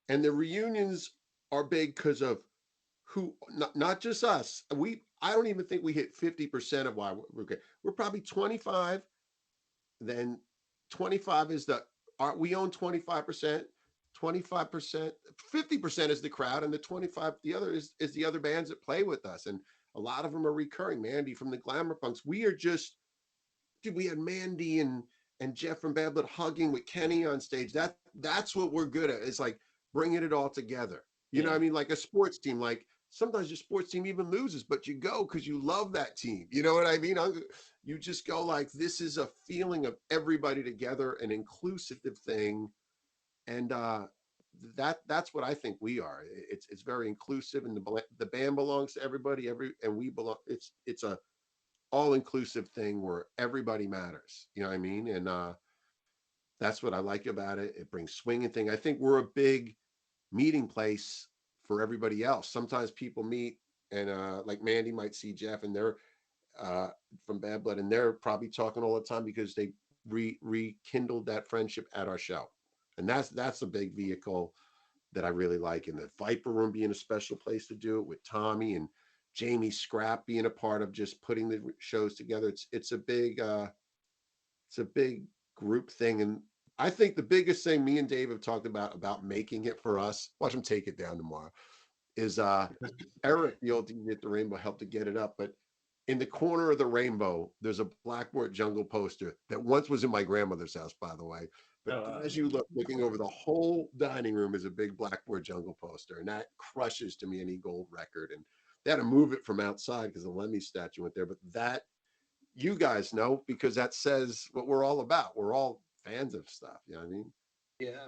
and the reunions are big because of who, not just us. I don't even think we hit 50% of why we're good. We're probably 25. Then 25 is we own 25%, 25%, 50% is the crowd, and the 25, the other is the other bands that play with us, and a lot of them are recurring. Mandy from the Glamour Punks. We are just dude, we had Mandy and Jeff from Bad Blood hugging with Kenny on stage. That's what we're good at. It's like bringing it all together. You know yeah, what I mean? Like a sports team. Like sometimes your sports team even loses, but you go because you love that team. You know what I mean? You just go like this is a feeling of everybody together, an inclusive thing, and that's what I think we are. It's very inclusive, and the band belongs to everybody. And we belong. It's a all inclusive thing where everybody matters. You know what I mean? And that's what I like about it. It brings swing and thing. I think we're a big meeting place for everybody else. Sometimes people meet and like Mandy might see Jeff and they're uh, from Bad Blood and they're probably talking all the time because they rekindled that friendship at our show. And that's a big vehicle that I really like. And the Viper Room being a special place to do it with Tommy and Jamie Scrap being a part of just putting the shows together. It's a big group thing. And I think the biggest thing me and Dave have talked about making it for us, watch him take it down tomorrow, is Eric, the old DJ at the Rainbow, helped to get it up. But in the corner of the Rainbow, there's a Blackboard Jungle poster that once was in my grandmother's house, by the way. But oh, as you look, looking over the whole dining room is a big Blackboard Jungle poster, and that crushes to me any gold record. And they had to move it from outside because the Lemmy statue went there. But that you guys know because that says what we're all about. We're all fans of stuff. You know what I mean? Yeah.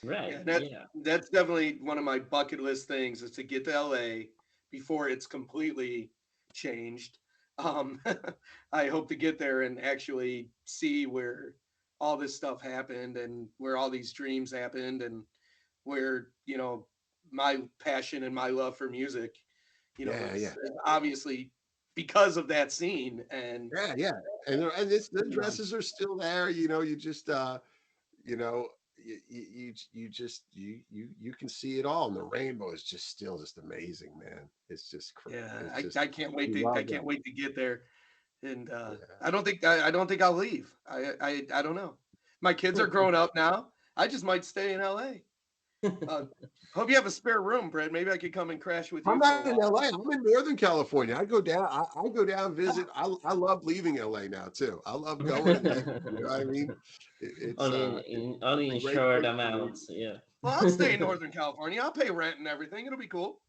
right, Yeah, yeah, that's definitely one of my bucket list things is to get to LA before it's completely changed. Um, I hope to get there and actually see where all this stuff happened and where all these dreams happened and where, you know, my passion and my love for music, you know, Yeah, yeah. is obviously because of that scene. And, Yeah, yeah. The you know, dresses are still there. You know, you just you know, you just you can see it all, and the rainbow is just still just amazing, man. It's just yeah, it's just I can't wait we to, I love can't that. wait to get there. And Yeah. I don't think I'll leave. I don't know. My kids are growing up now. I just might stay in LA. Hope you have a spare room, Brett. Maybe I could come and crash with I'm you for a not in while. LA. I'm in Northern California. I go down. I go down visit. I love leaving LA now too. I love going and leaving. You know what I mean? only It's a in great short place to be. amounts, yeah. Well, I'll stay in Northern California. I'll pay rent and everything. It'll be cool.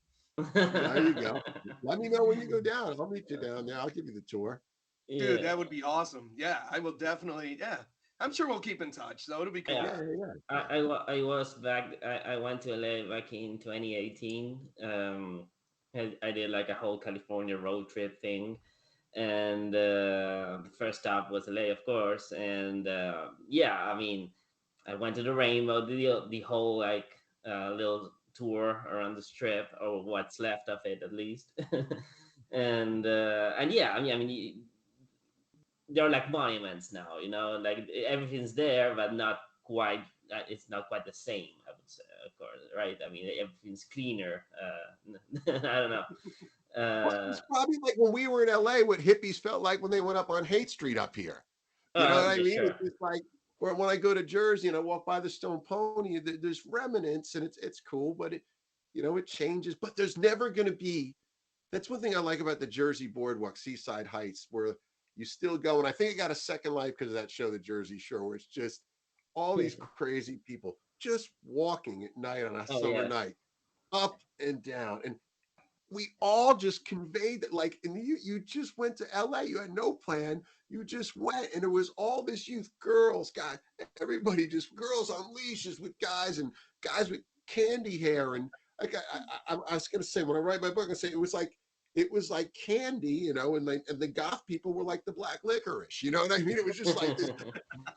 There you go. Let me know when you go down. I'll meet you down there. I'll give you the tour. Dude, Yeah, that would be awesome. Yeah, I will definitely. Yeah, I'm sure we'll keep in touch. So it'll be cool. yeah. Yeah, yeah, I was back. I went to LA back in 2018. I did like a whole California road trip thing, and the first stop was LA, of course. And yeah, I mean, I went to the Rainbow, the whole like little tour around the strip, or what's left of it at least. And yeah, they're like monuments now, like everything's there, but not quite. It's not quite the same, I would say, of course, right? I mean, everything's cleaner. I don't know. Well, Uh, it's probably like when we were in LA, what hippies felt like when they went up on Haight Street up here. You know what I yeah, mean? sure. It's just like, or when I go to Jersey and I walk by the Stone Pony, there's remnants and it's cool, but You know, it changes, but there's never going to be. That's one thing I like about the Jersey Boardwalk, Seaside Heights, where you still go. And I think it got a second life because of that show, The Jersey Shore, where it's just all these crazy people just walking at night on a Oh summer yeah. night, up and down. And we all just conveyed that, like, and you just went to LA, you had no plan, you just went, and it was all this youth, girls, guys, everybody, just girls on leashes with guys, and guys with candy hair. And like I was gonna say, when I write my book, I say it was like candy, you know, and the goth people were like the black licorice, you know what I mean? It was just like this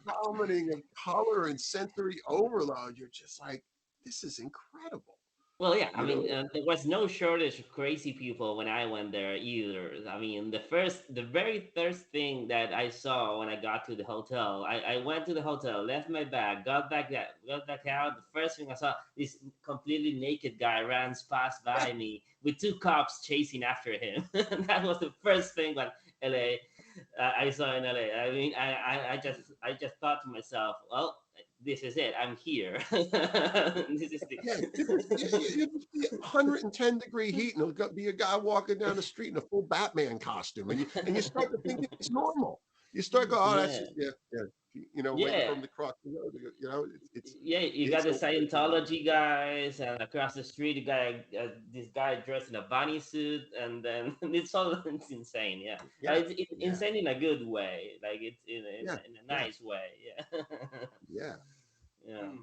vomiting of color and sensory overload. You're just like, this is incredible, Well, yeah, I you know. mean, there was no shortage of crazy people when I went there either. I mean, the very first thing that I saw when I got to the hotel, I went to the hotel, left my bag, got back out. The first thing I saw, this completely naked guy ran past by me with two cops chasing after him. That was the first thing when LA, I saw in LA. I mean, I just thought to myself, well, this is it. I'm here. This is the Yeah, you just be 110-degree heat, and there'll be a guy walking down the street in a full Batman costume, and you start to think it's normal. You start going, oh, that's yeah, just yeah, you know, waiting for yeah, him to cross the road. You know, yeah. You got it's the a weird thing. Scientology guys, and across the street, this guy dressed in a bunny suit, and then it's insane. Yeah, Yeah, it's yeah, insane in a good way, like it's yeah, in a yeah, nice way. Yeah, yeah. yeah, Hmm.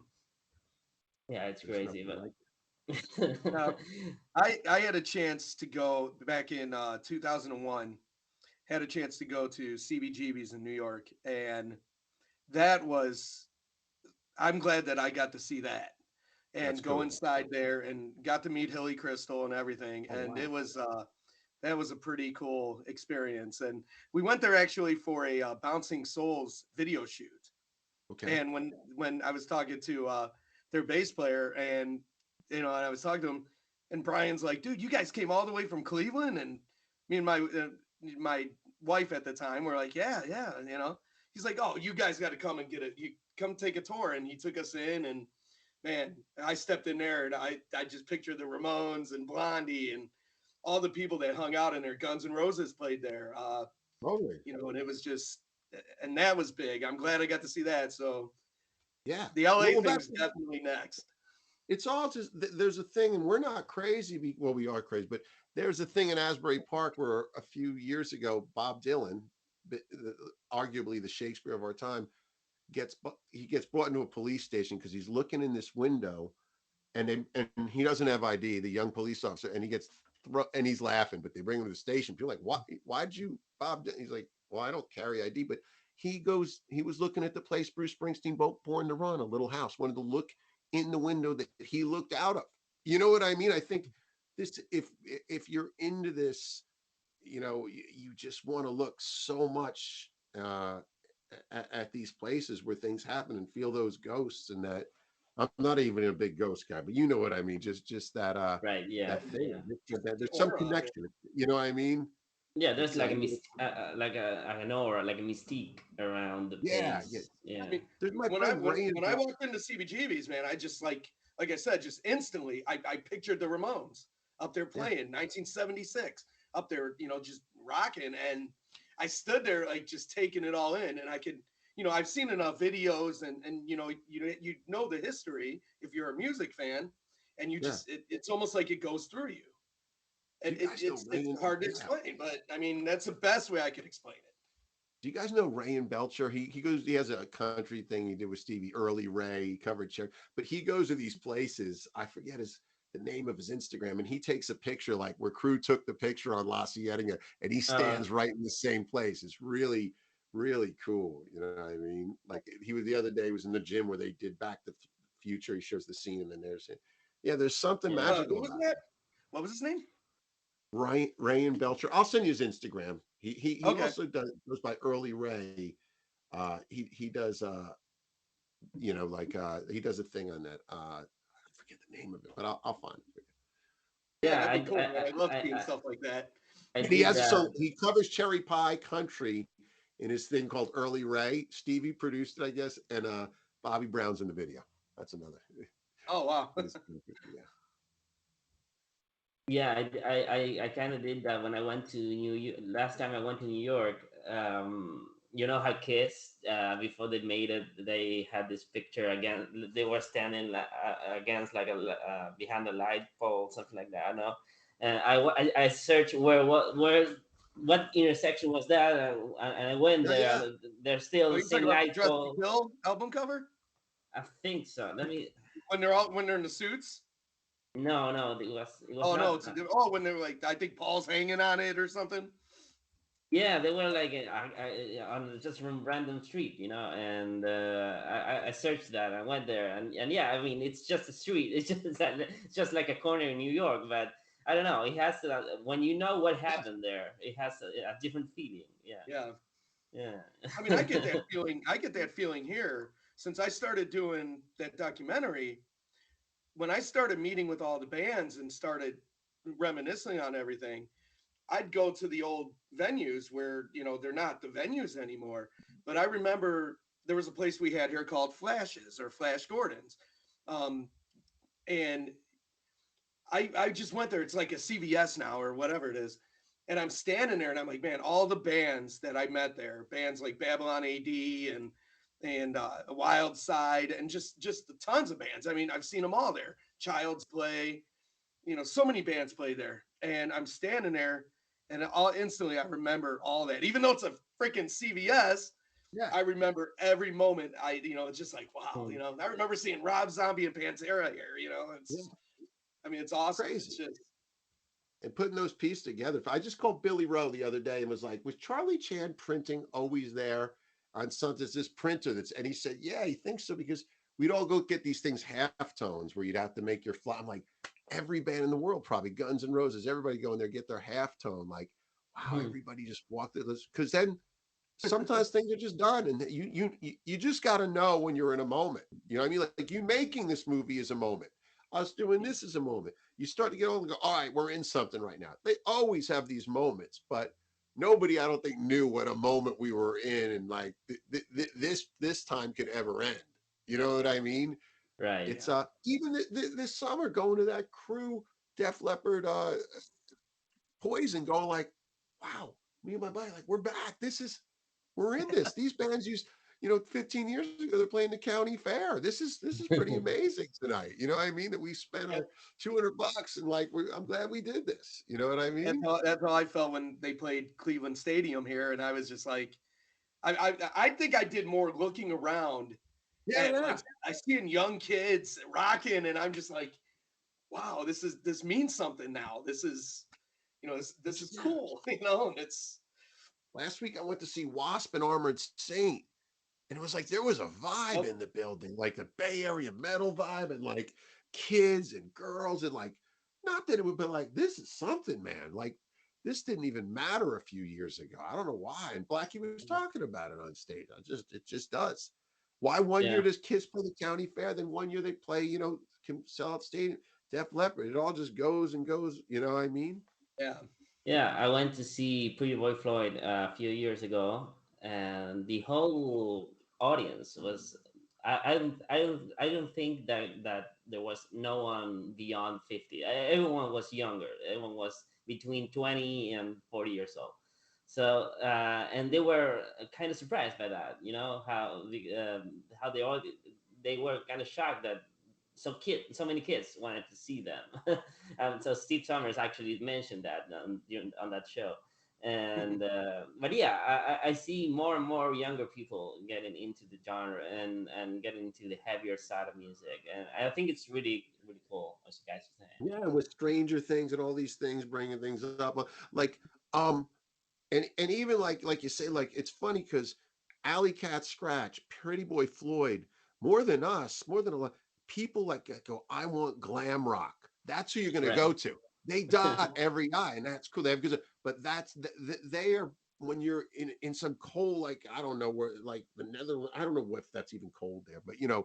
yeah. It's There's crazy, nothing but like Now, I had a chance to go back in 2001. Had a chance to go to CBGB's in New York, and that was. I'm glad that I got to see that that's and go cool. inside there and got to meet Hilly Crystal and everything, Oh and it wow. was that was a pretty cool experience. And we went there actually for a Bouncing Souls video shoot. Okay. And when I was talking to their bass player, and and I was talking to him, and Brian's like, "Dude, you guys came all the way from Cleveland?" And me and my wife at the time were like, "Yeah, yeah." And, he's like, "Oh, you guys got to come and get it. You come take a tour." And he took us in, and man, I stepped in there, and I just pictured the Ramones and Blondie and all the people that hung out in there. Guns N' Roses played there. Totally. And it was just, and that was big. I'm glad I got to see that. So Yeah. the LA Well, that's thing's definitely next. it's all just there's a thing, and we're not crazy. Well, we are crazy, but there's a thing in Asbury Park where a few years ago, Bob Dylan, arguably the Shakespeare of our time, he gets brought into a police station because he's looking in this window, and he doesn't have ID, the young police officer, and he gets and he's laughing, but they bring him to the station. People are like, why'd you, Bob? He's like, well, I don't carry ID, but he was looking at the place Bruce Springsteen, Born to Run, a little house, wanted to look in the window that he looked out of. You know what I mean? I think this, if you're into this, you know, you just want to look so much at these places where things happen and feel those ghosts. And that, I'm not even a big ghost guy, but you know what I mean. Just right? Yeah, that thing. yeah. That there's some Aura. connection. You know what I mean? Yeah, there's It's like a like an aura, like a mystique around the yeah, yeah. place. I Yeah. mean, There's my when I friend when, Ray and when I walked into CBGB's, man, I just like I said, just instantly, I pictured the Ramones up there yeah, playing 1976, up there, just rocking, and I stood there like just taking it all in, and I could, I've seen enough videos, and you know the history if you're a music fan, and you yeah. just it's almost like it goes through you, Do and you guys know it's hard to Yeah. explain, but I mean that's the best way I could explain it. Do you guys know Ray and Belcher? He has a country thing he did with Stevie, early Ray, he covered Cher, but he goes to these places. I forget the name of his Instagram, and he takes a picture like where Crew took the picture on La Cienega, and he Uh, stands right in the same place. It's really, really cool. You know what I mean? Like he was the other day, he was in the gym where they did Back to the Future. He shows the scene, and then there's it. Yeah, there's something yeah. Who magical was about that? What was his name? Ryan Belcher. I'll send you his Instagram. He Okay. also goes by Early Ray. He does like he does a thing on that. I forget the name of it, but I'll find it for you. Yeah, Yeah, that'd be cool, man. I love seeing stuff like that. I And he did has a that. song. He covers Cherry Pie Country in his thing called Early Ray. Stevie produced it, I guess, and Bobby Brown's in the video. That's another. Oh wow. Yeah. Yeah, I kind of did that when I went to New York. Last time I went to New York, you know how Kiss, before they made it, they had this picture again. They were standing against like behind the light pole, something like that. I know. And I searched what intersection was that, and I went Yeah, there, yeah. and there's still Oh, the you talking same about the light Dress to pole. Kill album cover I think so. Let me. when they're in the suits? No, no, it was Oh no, not. it's oh when they're like I think Paul's hanging on it or something. Yeah, they were like on just from random street, and I searched that. I went there, and yeah, I mean, it's just a street. It's just like a corner in New York, but I don't know. It has to, when you know what Yeah, happened there, it has a different feeling. Yeah, yeah. I mean, I get yeah. that feeling. I get that feeling here since I started doing that documentary. When I started meeting with all the bands and started reminiscing on everything, I'd go to the old venues where, they're not the venues anymore. But I remember there was a place we had here called Flashes or Flash Gordon's. Um, and I just went there. It's like a CVS now or whatever it is. And I'm standing there and I'm like, man, all the bands that I met there, bands like Babylon AD and Wild Side and just the tons of bands. I mean, I've seen them all there. Child's Play, so many bands play there. And I'm standing there and all instantly I remember all that. Even though it's a freaking CVS, Yeah, I remember every moment. It's just like, wow, Hmm. I remember seeing Rob Zombie and Pantera here, yeah, it's awesome. It's crazy. just, And putting those pieces together. I just called Billy Rowe the other day and was like, "Was Charlie Chan printing always there on Sundays? This printer that's," and he said, "Yeah, he thinks so because we'd all go get these things half tones where you'd have to make your fly." I'm like, every band in the world, probably Guns N' Roses, everybody going there get their half tone. Like, wow, Hmm. everybody just walked it because then sometimes things are just done, and you just got to know when you're in a moment. You know what I mean? Like you making this movie is a moment. Us doing this is a moment. You start to get old and go, all right, we're in something right now. They always have these moments, but nobody, I don't think, knew what a moment we were in, and like this time could ever end. You know what I mean? Right. It's even this summer going to that crew Def Leppard Poison, going like, wow, me and my buddy, like we're back. We're in this. These bands used, 15 years ago, they're playing the county fair. This is pretty amazing tonight. You know what I mean? That we spent yeah, our $200 and like I'm glad we did this. You know what I mean? that's how I felt when they played Cleveland Stadium here. And I was just like, I think I did more looking around Yeah, at yeah. like, I seeing young kids rocking and I'm just like, wow, this means something now. This is, this is Yeah. cool, and it's, Last week I went to see Wasp and Armored Saint. And it was like there was a vibe oh, in the building, like a Bay Area metal vibe, and like kids and girls, and like not that it would be like this is something, man. Like this didn't even matter a few years ago. I don't know why. And Blackie was talking about it on stage. It just does. Why one year Yeah. does Kiss play the county fair, then one year they play, can sell out stadium, Def Leppard. It all just goes and goes. You know what I mean? yeah. Yeah, I went to see Pretty Boy Floyd a few years ago, and the whole audience was. I don't think that there was no one beyond 50. Everyone was younger. Everyone was between 20 and 40 years old. So and they were kind of surprised by that. You know how they were kind of shocked that so many kids wanted to see them. So Steve Summers actually mentioned that on that show. And but yeah, I see more and more younger people getting into the genre and getting into the heavier side of music, and I think it's really really cool, as you guys are saying. Yeah, with Stranger Things and all these things, bringing things up, like um, and even like you say, like it's funny because Alley Cat Scratch, Pretty Boy Floyd, more than us, more than a lot people like go, I want glam rock. That's who you're going to Right. go to. They dot every I, and that's cool. They have good, but they are when you're in some cold, like I don't know where, like the Netherlands. I don't know if that's even cold there, but you're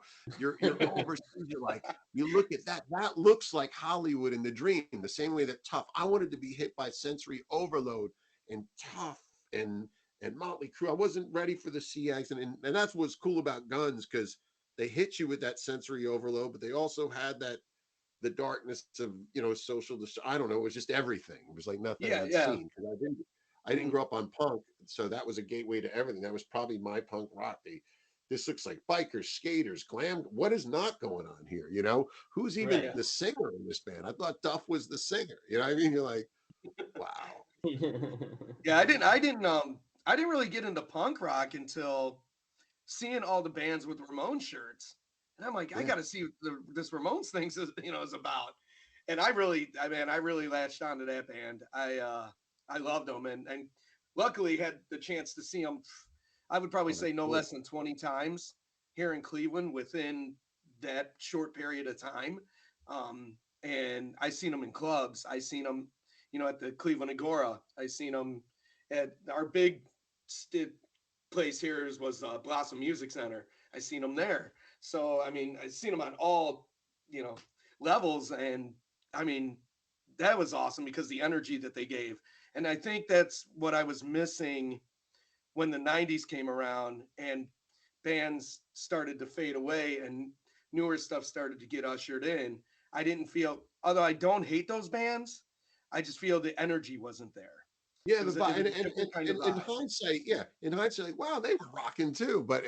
overseas. You're like you look at that. That looks like Hollywood in the dream. The same way that Tough. I wanted to be hit by sensory overload and Tough and Motley Crue. I wasn't ready for the Sea accident, and that's what's cool about Guns because they hit you with that sensory overload, but they also had that the darkness of, social. I don't know. It was just everything. It was like nothing Yeah, I'd yeah. seen because I didn't grow up on punk, so that was a gateway to everything. That was probably my punk rock. This looks like bikers, skaters, glam. What is not going on here? Who's even Right. Yeah. the singer in this band? I thought Duff was the singer. You know what I mean? You're like, wow. Yeah, I didn't really get into punk rock until seeing all the bands with Ramon shirts. And I'm like, I Yeah. got to see what this Ramones thing is about. And I really latched onto that band. I loved them, and luckily had the chance to see them. I would probably Oh, that's say no cool. less than 20 times here in Cleveland within that short period of time. And I seen them in clubs. I seen them, at the Cleveland Agora. I seen them at our big place here was Blossom Music Center. I seen them there. So I mean, I seen them on all you know levels, and I mean that was awesome because the energy that they gave. And I think that's what I was missing when the 90s came around and bands started to fade away and newer stuff started to get ushered in. I didn't feel, although I don't hate those bands, I just feel the energy wasn't there. Yeah, It was and, a different kind of in vibe. hindsight, wow, they were rocking too. But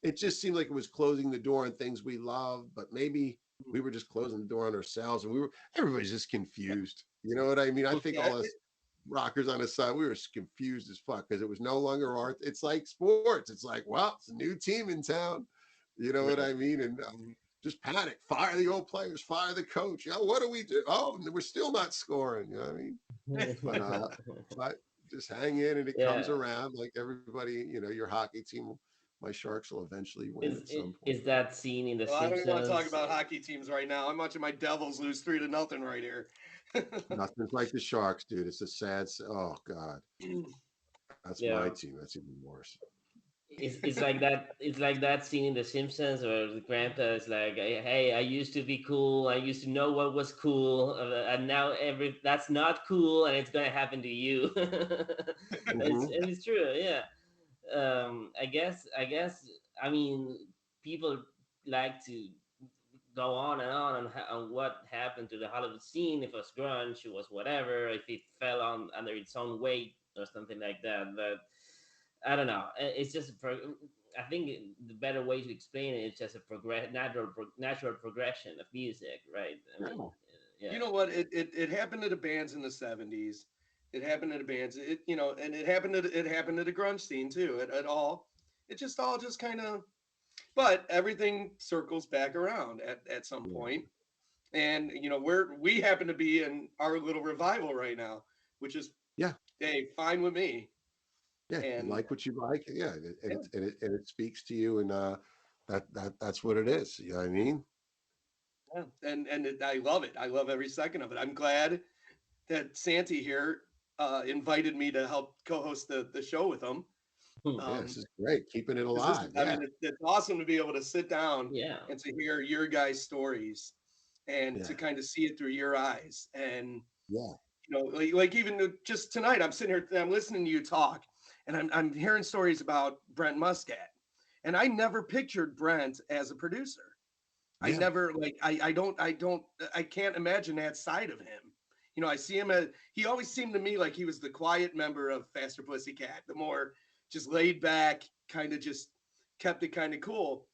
it just seemed like it was closing the door on things we love. But maybe we were just closing the door on ourselves, and everybody's just confused. You know what I mean? I think Yeah, all us rockers on the side, we were confused as fuck because it was no longer art. It's like sports. It's like, well, it's a new team in town. You know what Right. I mean? And just panic, fire the old players, fire the coach. What do we do? Oh, we're still not scoring. You know what I mean? But but just hang in and it comes Yeah. around like everybody, your hockey team. My Sharks will eventually win Is at some point. is that scene in The well, I don't even want to talk Simpsons? about hockey teams right now. I'm watching my Devils lose 3-0 right here. Nothing's like the Sharks, dude. It's a oh God. That's my Yeah. team. That's even worse. It's like that. It's like that scene in The Simpsons where the grandpa is like, "Hey, I used to be cool. I used to know what was cool, and now that's not cool, and it's gonna happen to you." Hmm. It's true. Yeah. I guess. I mean, people like to go on and on what happened to the Hollywood scene. If it was grunge, it was whatever. If it fell on under its own weight or something like that. But I don't know. It's just I think the better way to explain it is just a natural progression of music, right? I mean, Yeah. You yeah, know what? It happened to the bands in the 70s. It happened to the bands. And it happened to the grunge scene too. It just all just kind of, but everything circles back around at some Yeah. point. And we happen to be in our little revival right now, which is, Yeah. hey, fine with me. Yeah. You And like what you like. Yeah. yeah, And it speaks to you. And that's what it is. You know what I mean? yeah. I love it. I love every second of it. I'm glad that Santi here invited me to help co-host the show with him. Hmm. Yeah. Um, This is great. Keeping it because this is, alive. I Yeah. mean, it's awesome to be able to sit down Yeah. and to hear your guys' stories and to Yeah. kind of see it through your eyes. And Yeah. like even just tonight, I'm sitting here, I'm listening to you talk, and I'm hearing stories about Brent Muscat, and I never pictured Brent as a producer. I Yeah. never like I can't imagine that side of him. I see him as, he always seemed to me like he was the quiet member of Faster Pussycat, the more just laid back, kind of just kept it kind of cool.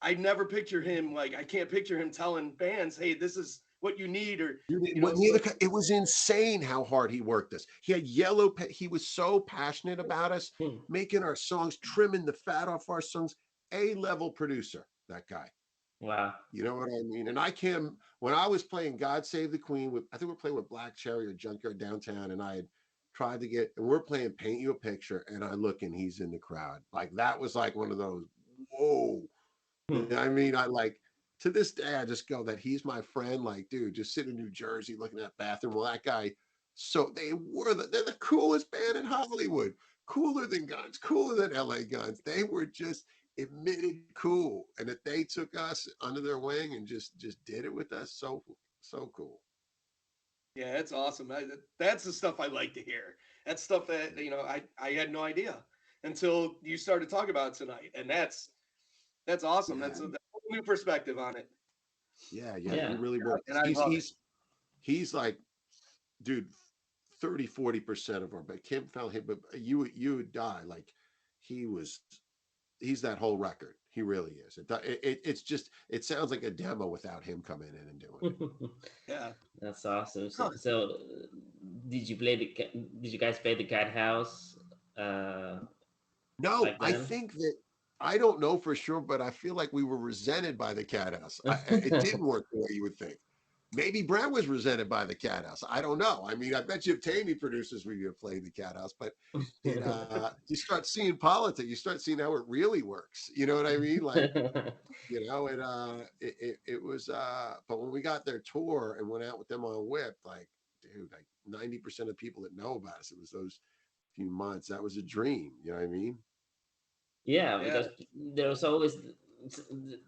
I never picture him like, I can't picture him telling bands, "Hey, this is what you need," or Dude, so it was insane how hard he worked us. He had he was so passionate about us, Hmm. making our songs, trimming the fat off our songs. A-level producer, that guy. Wow. You know what I mean? And I can, when I was playing God Save the Queen with, I think we're playing with Black Cherry or Junkyard Downtown, and I had tried to get, and we're playing Paint You a Picture, and I look and he's in the crowd. Like that was like one of those, whoa. Hmm. You know what I mean? I like, to this day, I just go that he's my friend. Like, dude, just sitting in New Jersey looking at that bathroom. Well, that guy, so they're the coolest band in Hollywood. Cooler than Guns, cooler than LA Guns. They were just admitted cool. And that they took us under their wing and just did it with us. So cool. yeah, it's awesome. That's the stuff I like to hear. That's stuff that I had no idea until you started talking about it tonight, and that's awesome. Yeah. That's a whole new perspective on it. Yeah, yeah, he Yeah. really works. And I love it. He's like, dude, 30-40% of our, but Kim Fowley, but you would die. Like he was, he's that whole record. He really is. It's just, it sounds like a demo without him coming in and doing it. Yeah. That's awesome. Huh. So did you play did you guys play the Cat House uh, No, back I then? think that I don't know for sure, but I feel like we were resented by the Cat House. It didn't work the way you would think. Maybe Brent was resented by the Cat House. I don't know. I mean, I bet you if Tammy producers we have played the Cat House, but you start seeing politics, you start seeing how it really works. You know what I mean? Like, it was but when we got their tour and went out with them on Whip, like, dude, like 90% of people that know about us, it was those few months. That was a dream. You know what I mean? Yeah, Yeah. because there's always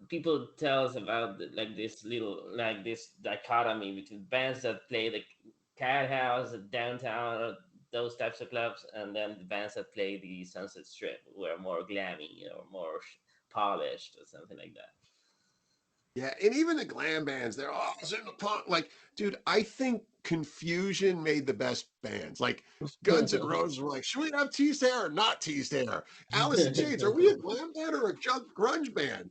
people tell us about like this little like this dichotomy between bands that play the Cat House, the downtown, those types of clubs, and then the bands that play the Sunset Strip, who are more glammy or more polished or something like that. Yeah, and even the glam bands, they're all in the punk. Like, dude, I think Confusion made the best bands. Like Guns N' Roses were like, should we have teased hair or not teased hair? Alice in Chains, are we a glam band or a grunge band?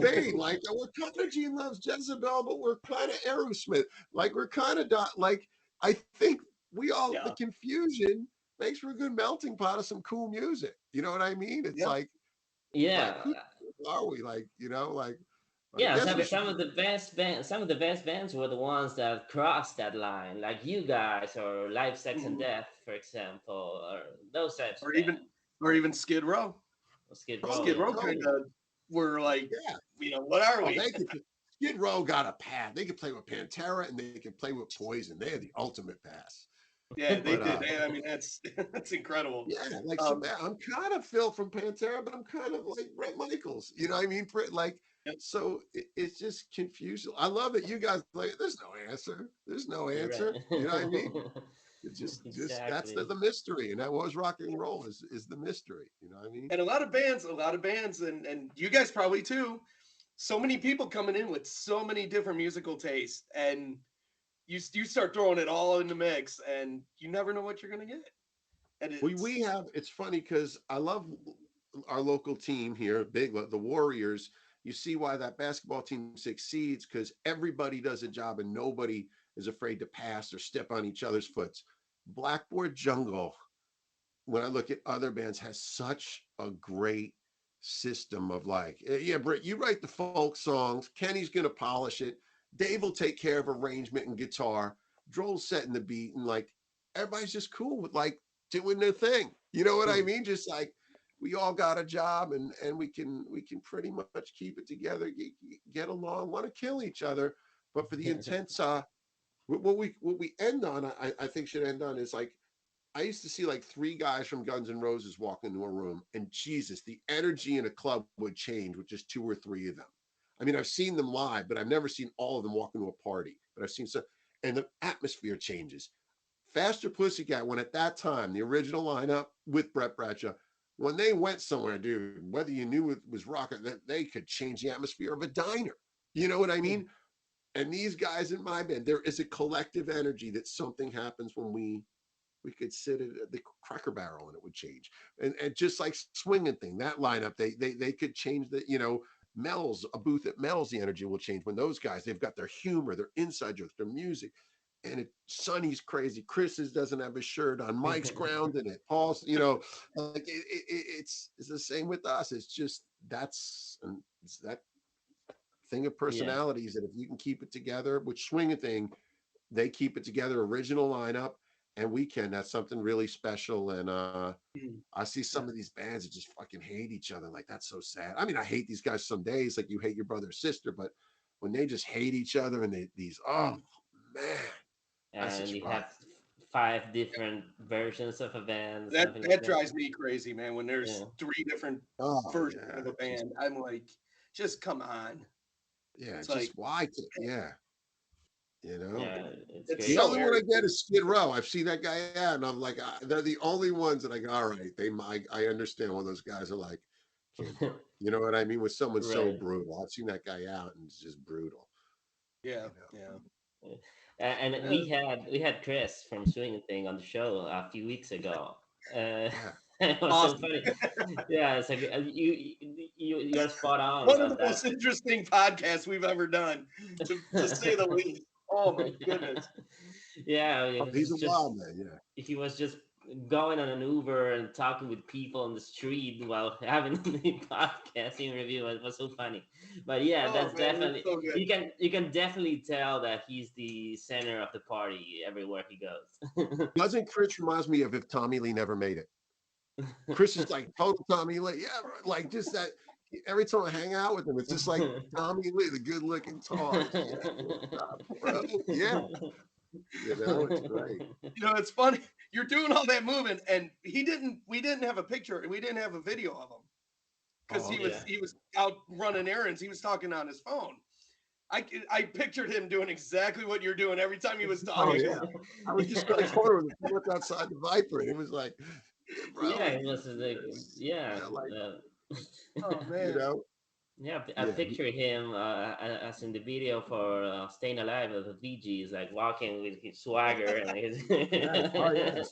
Vane, like we're kind of Gene Loves Jezebel, but we're kind of Aerosmith. Like we're kind of like I think the Yeah. Confusion makes for a good melting pot of some cool music. You know what I mean? Yeah. It's like Yeah, who are we? Like, like I yeah. guess we Some should. of the best bands, some of the best bands were the ones that crossed that line, like you guys or Life, Sex, and Mhm. Death, for example, or those types of Or even bands. or even Skid Row. Skid Row, Skid Totally, Row yeah. kind totally. of were like, Yeah. what are Oh, we? Skid Row got a pass. They could play with Pantera and they could play with Poison. They had the ultimate pass. Yeah, they But did. I mean, that's that's incredible. yeah, like so Um, I'm kind of Phil from Pantera, but I'm kind of like Brett Michaels. You know what I mean? Like, yep, so it's just confusing. I love that you guys like. There's no answer. There's no You're answer. You know what I mean? right. It's just that's Exactly. the mystery, and that was rock and roll is the mystery. You know what I mean? and a lot of bands, and you guys probably too. So many people coming in with so many different musical tastes, and you start throwing it all in the mix, and you never know what you're gonna get. And We it's have it's funny because I love our local team here, the Warriors. You see why that basketball team succeeds because everybody does a job and nobody is afraid to pass or step on each other's foots. Blackboard Jungle, when I look at other bands, has such a great system of like, yeah, Britt, you write the folk songs, Kenny's gonna polish it, Dave will take care of arrangement and guitar, Droll's setting the beat, and like everybody's just cool with like doing their thing. You know what I mm, mean? Just like we all got a job and we can pretty much keep it together, get along, want to kill each other, but for the intense what we end on, I think should end on is like I used to see like three guys from Guns N' Roses walk into a room, and Jesus, the energy in a club would change with just two or three of them. I mean, I've seen them live, but I've never seen all of them walk into a party. But I've seen some, and the atmosphere changes. Faster Pussycat, when at that time, the original lineup with Brett Bradshaw, when they went somewhere, dude, whether you knew it was rock or that they could change the atmosphere of a diner. You know what I mm, mean? And these guys in my band, there is a collective energy that something happens when we could sit at the Cracker Barrel and it would change. And just like swinging thing, that lineup, they could change the, Mel's, a booth at Mel's, the energy will change when those guys, they've got their humor, their inside jokes, their music. And Sonny's crazy. Chris's doesn't have his shirt on. Mike's grounding it. Paul's, like it's the same with us. It's just it's that thing of Yeah. personalities that if you can keep it together, which swinging thing, they keep it together, original lineup, and weekend. That's something really special. And mm, I see some of these bands that just fucking hate each other. Like that's so sad. I mean, I hate these guys some days, like you hate your brother or sister, but when they just hate each other and oh mm. man, that's And just you rough. have five different versions of a band, That something like that that. drives me crazy, man. When Yeah. there's three different Oh versions yeah, of a just band, I'm like, just come on. yeah, It's just like why? Yeah, you know. Yeah, it's it's The so crazy. only one I get irritating. is Skid Row. I've seen that guy out, and I'm like, they're the only ones that I go, all right, I understand why those guys are like, can't do it. You know what I mean? With someone so Right. brutal. I've seen that guy out, and it's just brutal. Yeah, You yeah. And Yeah. we had Chris from Swinging Thing on the show a few weeks ago. Uh, know? it was so Awesome. funny. Yeah, it's like you're spot One of on the that. most interesting podcasts we've ever done, to say the least. Oh my goodness. Yeah, Oh, he's a wild man. Yeah. he was just going on an Uber and talking with people on the street while having the podcasting review. It was so funny. But yeah, Oh that's man, it was definitely so good. you can definitely tell that he's the center of the party everywhere he goes. Doesn't Chris reminds me of if Tommy Lee never made it? Chris is like total Tommy Lee. Yeah, like just that. Every time I hang out with him, it's just like Tommy Lee, the good-looking tall. Yeah, what's up, bro? Yeah, it's great. It's funny. You're doing all that moving, and we didn't have a picture, and we didn't have a video of him because Oh, he okay. was Yeah. he was out running errands. He was talking on his phone. I pictured him doing exactly what you're doing every time he was Oh talking. yeah. I was just in the corner with him. He looked outside the Viper, and it was like, yeah, bro, Yeah, we it can was do like, this. yeah, Yeah, like Oh you man. know, yeah. I yeah, picture him as in the video for "Staying Alive" of the Bee Gees, like walking with his swagger and his. yeah, oh yeah,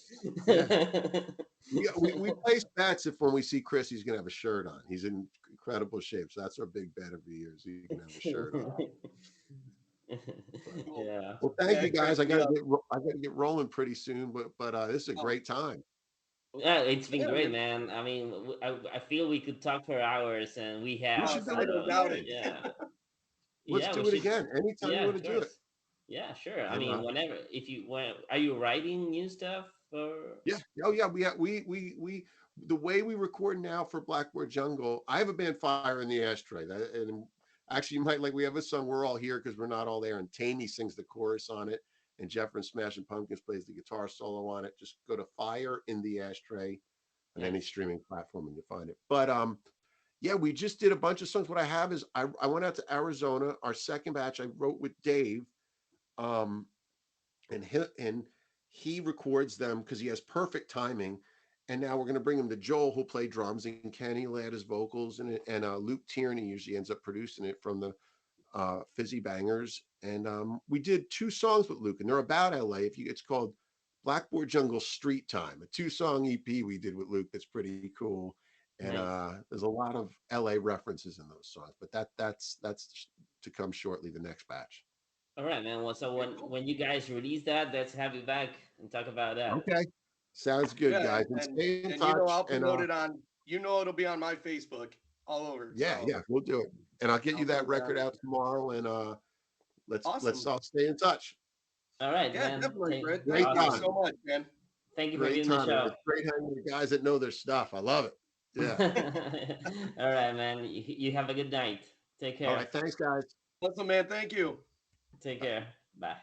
yeah. We place bets if when we see Chris, he's gonna have a shirt on. He's in incredible shape, so that's our big bet every year. Is he can have a shirt on. But, Cool. Yeah. well, thank Yeah, you it guys. cracks I me gotta up. get rolling pretty soon, but this is a Oh, great time. Yeah, it's been yeah, great, man. man. I mean, I feel we could talk for hours, and we We have. should do I it don't So doubt it. again. yeah, Let's yeah, we do it should. again anytime you Yeah, want of to do it. course. Yeah, sure. I And mean, whenever if you when are you writing new stuff or? yeah, oh yeah, we the way we record now for Blackboard Jungle. I have a band Fire in the Ashtray. And actually, you might like we have a song. We're all here because we're not all there. And Tammy sings the chorus on it, and Jeff from Smashing Pumpkins plays the guitar solo on it. Just go to Fire in the Ashtray on any Nice. streaming platform and you find it. But yeah, we just did a bunch of songs. What I have is I went out to Arizona. Our second batch I wrote with Dave. Um, and he records them because he has perfect timing. And now we're going to bring him to Joel, who'll play drums, and Kenny will add his vocals, and Luke Tierney usually ends up producing it from the Fizzy Bangers. And we did 2 songs with Luke, and they're about LA. It's called Blackboard Jungle Street Time, a 2-song EP we did with Luke. That's pretty cool. And Nice. there's a lot of LA references in those songs, but that's to come shortly. The next batch. All right, man. Well, so Okay, when cool. when you guys release that, let's have you back and talk about that. Okay. Sounds good, Yeah, guys. And and stay in and touch. I'll And promote it on. It'll be on my Facebook all over. yeah, So yeah, we'll do it. And I'll get I'll you put that it down. record out tomorrow. And let's Awesome. all stay in touch. All right, Yeah, man. definitely, Britt. Great Thank you Awesome. time. so much, man. Thank you for Great being on the time. And show. it's great hanging with guys that know their stuff. I love it. Yeah. All right, man. You have a good night. Take All care. right. Thanks, guys. Awesome, man. Thank you. Take care. Bye.